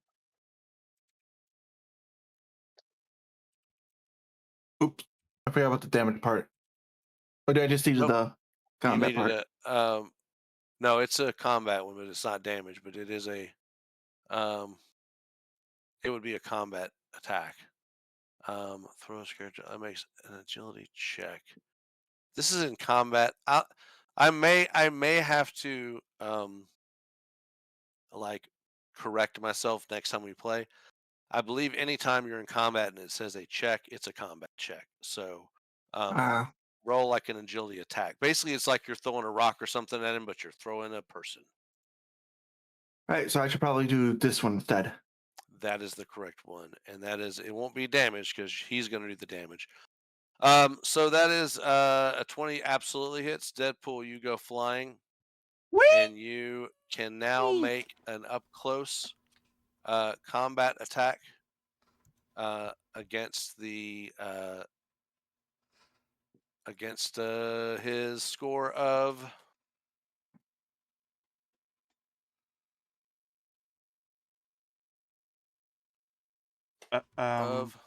Oops. I forgot about the damage part. Or did I just need Nope. the combat You part? needed no, it's a combat one, but it's not damage, but it is um, it would be a combat attack. Throw a character. That makes an agility check. This is in combat. I may have to like correct myself next time we play. I believe anytime you're in combat and it says a check, it's a combat check. So Ah. roll like an agility attack. Basically, it's like you're throwing a rock or something at him, but you're throwing a person. All right. So I should probably do this one instead. That is the correct one, and that is it won't be damage because he's going to do the damage. So that is a 20 absolutely hits. Deadpool, you go flying, and you can now make an up close combat attack against his score of of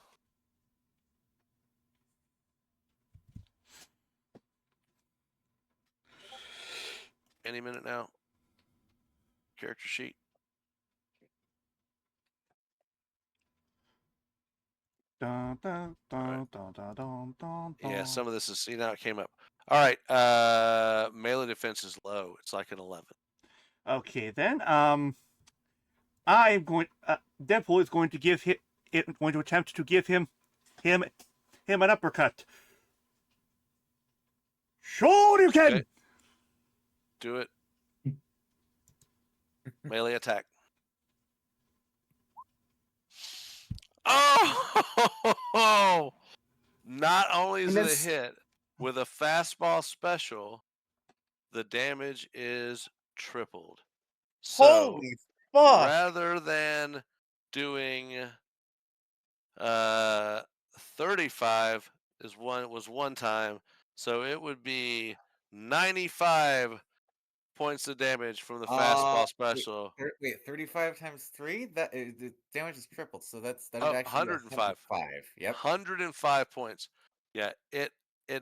any minute now. character sheet. Dun, dun, Alright. dun, dun, dun, dun, dun, Yeah, dun. some of this is see now it came up. All right, melee defense is low. It's like an 11. Okay, then. I'm going. Deadpool is going to give him. Going to attempt to give him an uppercut. Sure you can. Okay. Do it. Melee attack. Oh! Not only is And it a that's- hit, with a fastball special, the damage is tripled. So Holy fuck! rather than doing 35 was one time, so it would be 95 points of damage from the fastball special. Wait, 35 times 3? The damage is tripled, so that is Oh, actually 105. 105. Yep. 105 points. Yeah, it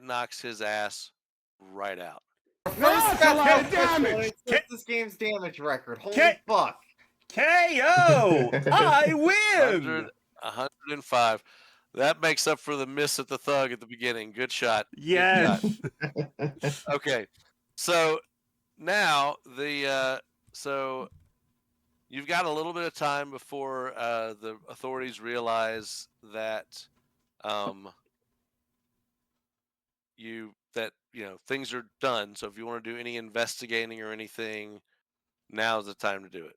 knocks his ass right out. First That's a lot of damage! It sets this game's damage record. Holy K- fuck! KO! I win. 105. That makes up for the miss at the thug at the beginning. Good shot. Good Yes. shot. Okay, so now so you've got a little bit of time before the authorities realize that things are done. So if you want to do any investigating or anything, now's the time to do it.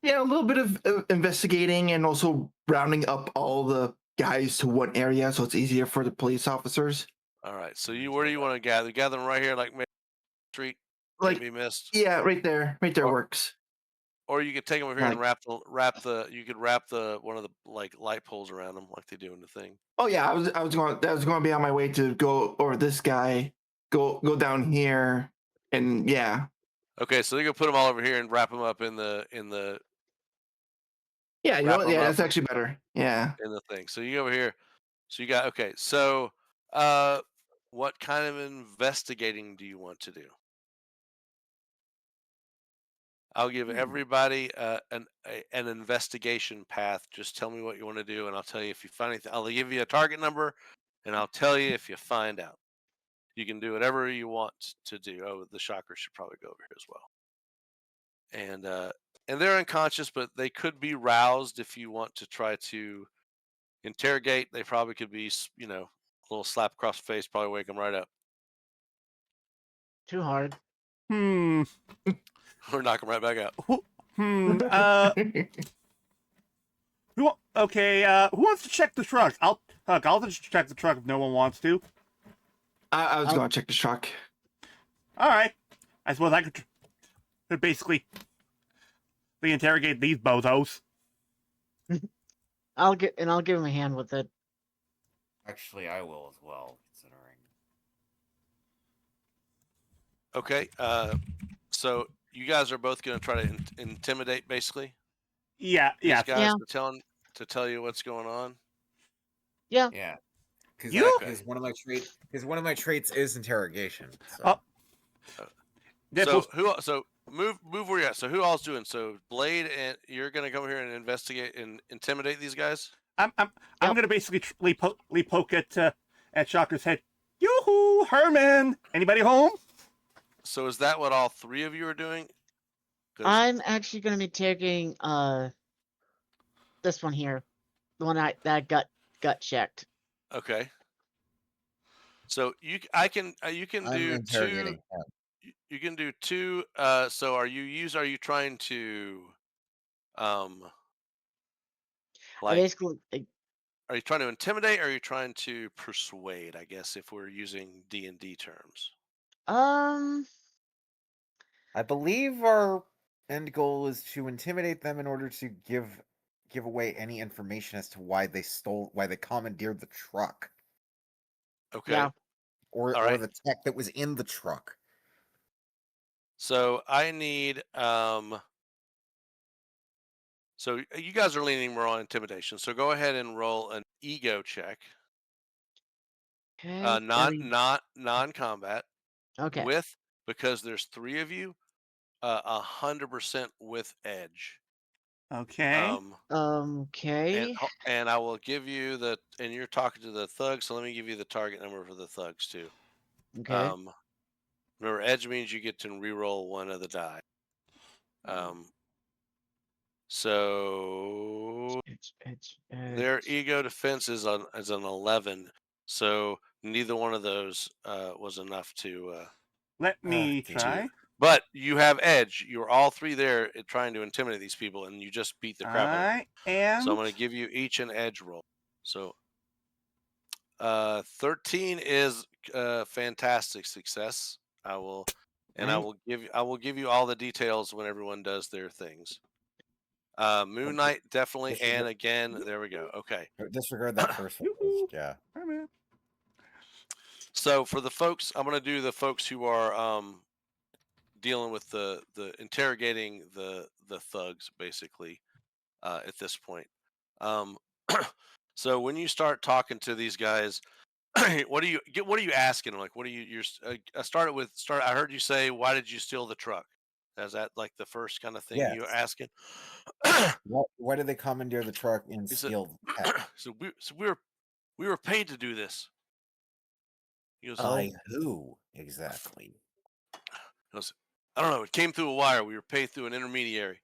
Yeah, a little bit of investigating and also rounding up all the guys to one area so it's easier for the police officers. All right. So where do you want to gather? Gather them right here, like Main Street. Like, Can't be missed. yeah, right there Or- works. Or you could take them over here and Like- wrap the one of the like light poles around them, like they do in the thing. Oh yeah, I was going to be on my way to go over this guy, go down here, and yeah, Okay, so they're gonna put them all over here and wrap them up in the yeah, you know Wrap what? 'em Yeah, up. that's actually better. Yeah. thing. So you go over here. So you got okay. So what kind of investigating do you want to do? I'll give everybody an investigation path. Just tell me what you want to do, and I'll tell you if you find anything. I'll give you a target number, and I'll tell you if you find out. You can do whatever you want to do. Oh, the shocker should probably go over here as well. And they're unconscious, but they could be roused if you want to try to interrogate. They probably could be, a little slap across the face, probably wake them right up, Too hard. Hmm. or knock them right back out. Hmm. Okay. Who wants to check the truck? I'll just check the truck if no one wants to. I was going to check the truck. All right. I suppose I could basically interrogate these bozos. I'll give him a hand with it. Actually, I will as well, considering. Okay. So you guys are both going to try to intimidate, basically. Yeah. These Yeah. guys Yeah. to tell you what's going on. Yeah. You- Because one of my traits is interrogation. So. Oh. Deadpool's- So move where you're at. So who all's doing? So Blade, and you're going to come here and investigate and intimidate these guys. I'm gonna basically poke at Shocker's head. Yoo-hoo, Herman! Anybody home? So is that what all three of you are doing? 'Cause- I'm actually going to be taking this one here, the one that got checked. Okay. So you can I'm do interrogating two. him. You can do two. So are you trying to I basically, are you trying to intimidate or are you trying to persuade, I guess, if we're using D&D terms? I believe our end goal is to intimidate them in order to give away any information as to why they commandeered the truck Okay. Yeah. or All right. the tech that was in the truck. So I need so you guys are leaning more on intimidation. So go ahead and roll an ego check. okay, Non-combat. okay. With, because there's three of you, 100% with edge. Okay. Okay. And I will give you and you're talking to the thugs, so let me give you the target number for the thugs too. Okay. Remember, edge means you get to re-roll one of the die. So Edge. their ego defense is an 11, so neither one of those was enough to. Let me dear. try. But you have edge. You're all three there trying to intimidate these people, and you just beat the crap out of them. And So I'm going to give you each an edge roll. So 13 is fantastic success. I will give you all the details when everyone does their things. Moon Knight definitely, and again, there we go. Okay. Disregard that first one. 'Cause, yeah. So for the folks, I'm going to do the folks who are dealing with the interrogating the thugs basically at this point. So when you start talking to these guys, what are you asking? Like, what are you? I heard you say, "Why did you steal the truck?" Is that like the first kind of thing you're Yes. asking? Why did they commandeer the truck and He said- steal the tech? so we were paid to do this. He goes, By who exactly? he goes, I don't know. It came through a wire. We were paid through an intermediary.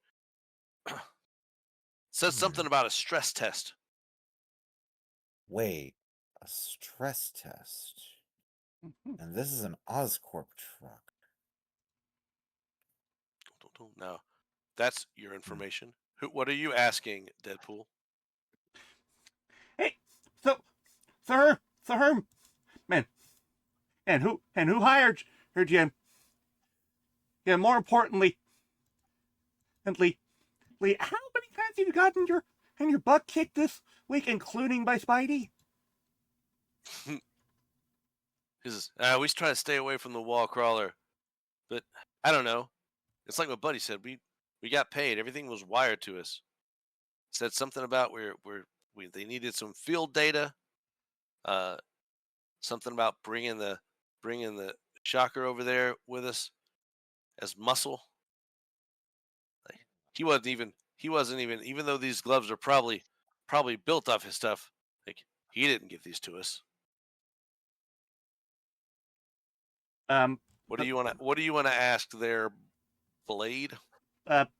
Says something about a stress test. Wait, a stress test. And this is an Oscorp truck. No, that's your information. What are you asking, Deadpool? hey, so, sir, man, and who hired you? Yeah, more importantly, Lee, how many times have you gotten your butt kicked this week, including by Spidey? He says, we try to stay away from the wall crawler, but I don't know. It's like my buddy said. We got paid. Everything was wired to us. Said something about they needed some field data. Something about bringing the shocker over there with us as muscle. Like, he wasn't even even though these gloves are probably built off his stuff. Like, he didn't give these to us. What do you want to ask there, Blade?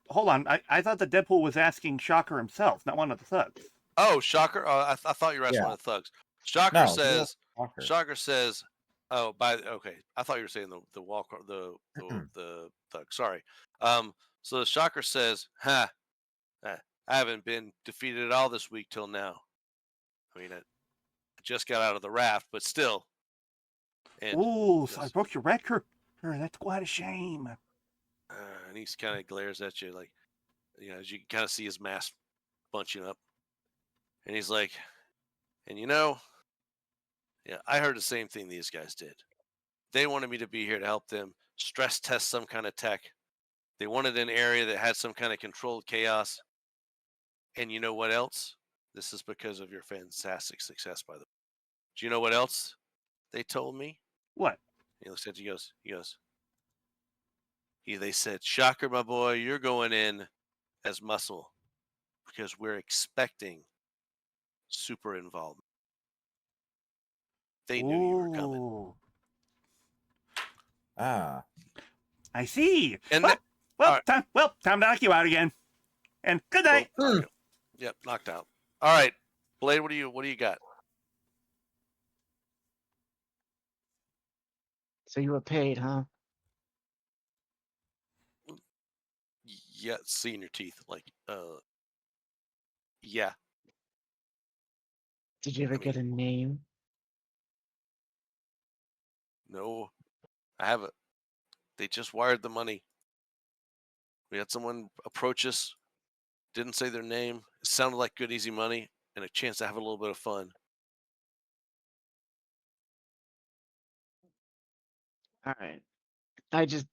Hold on. I thought the Deadpool was asking Shocker himself, not one of the thugs. Oh, Shocker. I thought you were asking one of the thugs. Shocker No, says. Walker. Shocker says. Oh, okay. I thought you were saying the walk the thug. Sorry. So the Shocker says, "Ha, I haven't been defeated at all this week till now. I mean, I just got out of the raft, but still." And Ooh, so I broke your record. That's quite a shame. and he kind of glares at you like, as you kind of see his mask bunching up, and he's like, and yeah, I heard the same thing these guys did. They wanted me to be here to help them stress test some kind of tech. They wanted an area that had some kind of controlled chaos. And you know what else? This is because of your fantastic success, by the way. Do you know what else they told me? What? He looks at you, he goes, they said, Shocker, my boy, you're going in as muscle because we're expecting super involvement. They knew you were coming. Ooh. Ah. I see. And time to knock you out again. And good night. Yep, knocked out. All right, Blade, what do you got? So you were paid, huh? Yeah, seeing your teeth, like, yeah. Did you ever get a name? No, I haven't. They just wired the money. We had someone approach us, didn't say their name. It sounded like good, easy money and a chance to have a little bit of fun. All right. I just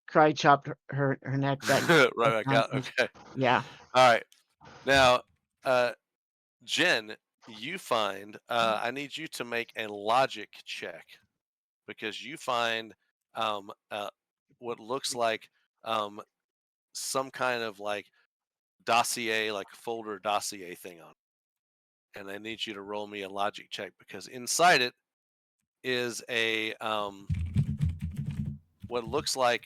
cry chopped her neck back. Right back out. Okay. Yeah. All right. Now, Jen, you find I need you to make a logic check because you find what looks like some kind of like dossier, like folder dossier thing on it. And I need you to roll me a logic check because inside it is a what looks like,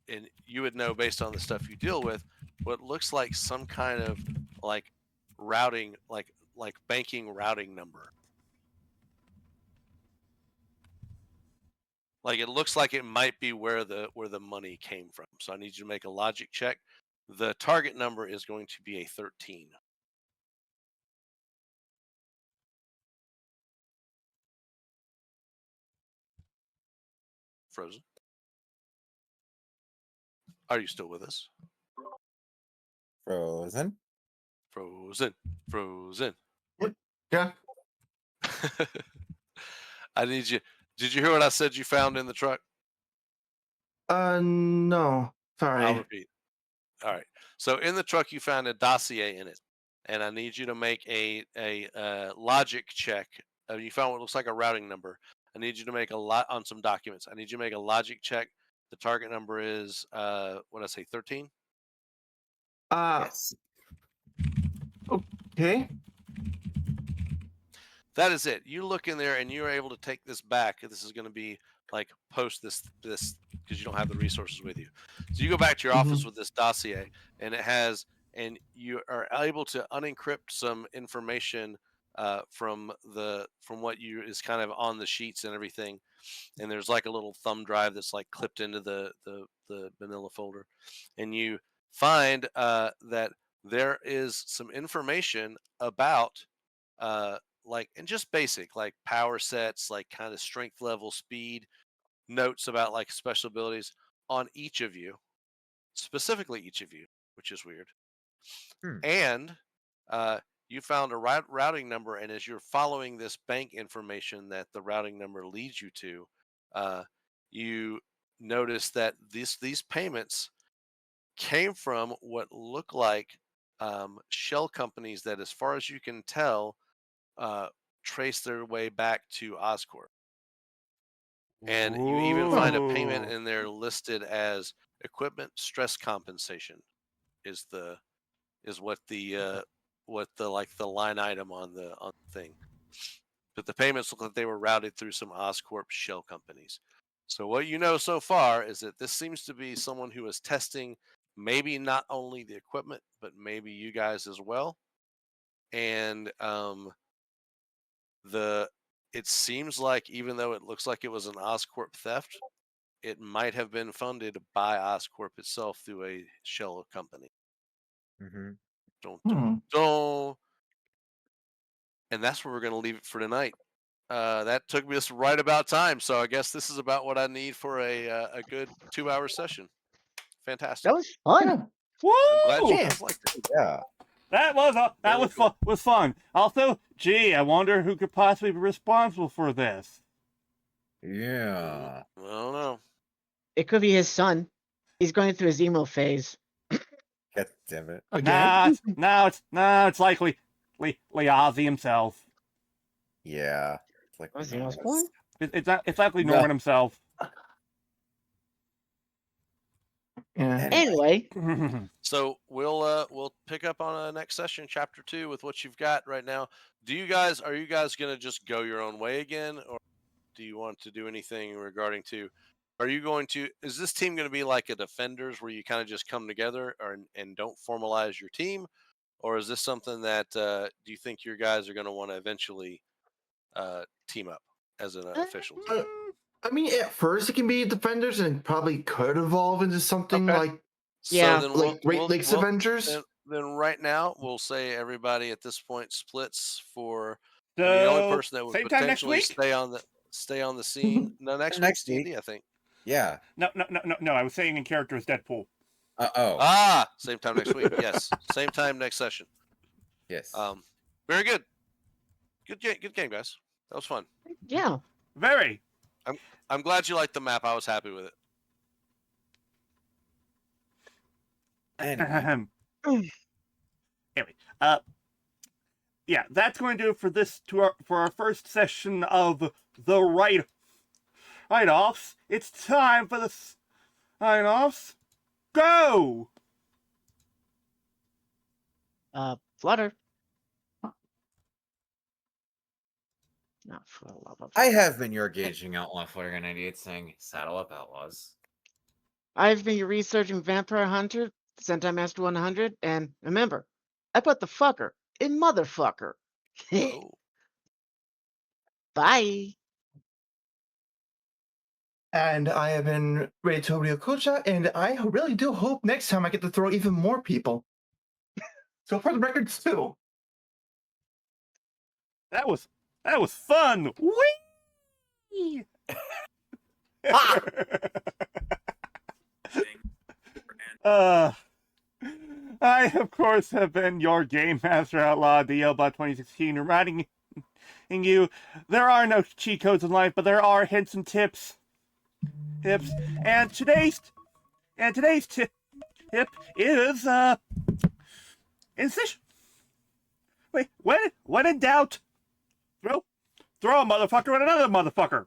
and you would know based on the stuff you deal with, what looks like some kind of like routing, like banking routing number. Like it looks like it might be where the money came from. So I need you to make a logic check. The target number is going to be a 13. Frozen. Are you still with us? Frozen. Frozen. Frozen. Yeah. I need you. Did you hear what I said you found in the truck? No. Sorry. I'll repeat. All right. So in the truck, you found a dossier in it, and I need you to make a logic check. You found what looks like a routing number. I need you to make a lot on some documents. I need you to make a logic check. The target number is what did I say, 13? Yes. Okay. That is it. You look in there and you're able to take this back. This is going to be like post this because you don't have the resources with you. So you go back to your office with this dossier, and it has, and you are able to unencrypt some information from what you is kind of on the sheets and everything. And there's like a little thumb drive that's like clipped into the manila folder, and you find that there is some information about like, and just basic like power sets, like kind of strength level, speed, notes about like special abilities on each of you, specifically each of you, which is weird. And you found a routing number, and as you're following this bank information that the routing number leads you to, you notice that these payments came from what look like shell companies that, as far as you can tell, trace their way back to Oscorp. And you even find a payment in there listed as equipment stress compensation is what the like the line item on the thing. But the payments look like they were routed through some Oscorp shell companies. So what you know so far is that this seems to be someone who is testing maybe not only the equipment, but maybe you guys as well. And it seems like, even though it looks like it was an Oscorp theft, it might have been funded by Oscorp itself through a shell company. Don't. And that's where we're going to leave it for tonight. That took me right about time, so I guess this is about what I need for a good 2-hour session. Fantastic. That was fun. Woo! I'm glad you guys liked it. Yeah. That was was fun. Also, gee, I wonder who could possibly be responsible for this. Yeah. I don't know. It could be his son. He's going through his emo phase. God damn it. Again? It's likely Ozzy himself. Yeah. It's like Was he Norman. Osborn? It's likely No. Norman himself. Yeah. Anyway, So we'll pick up on next session, chapter 2, with what you've got right now. Are you guys gonna just go your own way again, or do you want to do anything regarding to? Is this team going to be like a Defenders where you kind of just come together and don't formalize your team? Or is this something that, do you think your guys are going to want to eventually team up as an official team? I mean, at first it can be Defenders, and probably could evolve into something Okay. like Yeah. So then like Great Lakes Avengers. Then right now, we'll say everybody at this point splits for So, the only person that would same time next potentially week? stay on the scene. No, next Next week's week. D&D, I think. Yeah. No. I was saying in character as Deadpool. Oh. Same time next week. Yes, same time next session. Yes. Very good. Good game, guys. That was fun. yeah. Very. I'm glad you liked the map. I was happy with it. Anyway. Anyway, yeah, that's going to do it for this for our first session of the write-offs. It's time for the write-offs. Go! Flutter. Not for the love of. I have been your gauging outlaw Flutter 98 saying, saddle up, outlaws. I've been your researching vampire hunter, Sentaimaster 100, and remember, I put the fucker in motherfucker. Oh. Bye. And I have been Ray Tobio Kucha, and I really do hope next time I get to throw even more people. So for the record, 2. That was fun. Whee! I of course have been your game master outlaw, DLBot 2016, reminding you there are no cheat codes in life, but there are hints and tips. And today's tip is incision. Wait, when in doubt, throw a motherfucker at another motherfucker.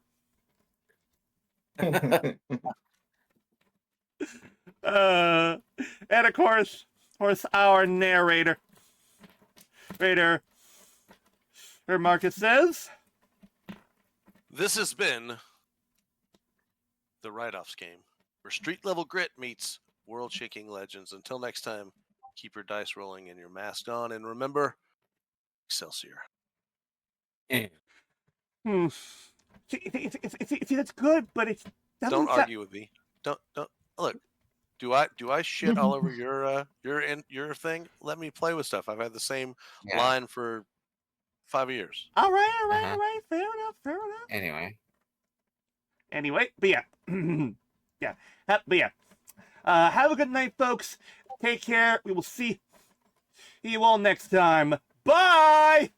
And of course our narrator, Marcus says, This has been the Write-Offs game, where street level grit meets world shaking legends. Until next time, keep your dice rolling and your mask on, and remember, Excelsior. See, that's good, but it's Don't argue with me. Don't look. Do I shit all over your thing? Let me play with stuff. I've had the same line for 5 years. All right. Fair enough. Anyway, but yeah. Have a good night, folks. Take care. We will see you all next time. Bye!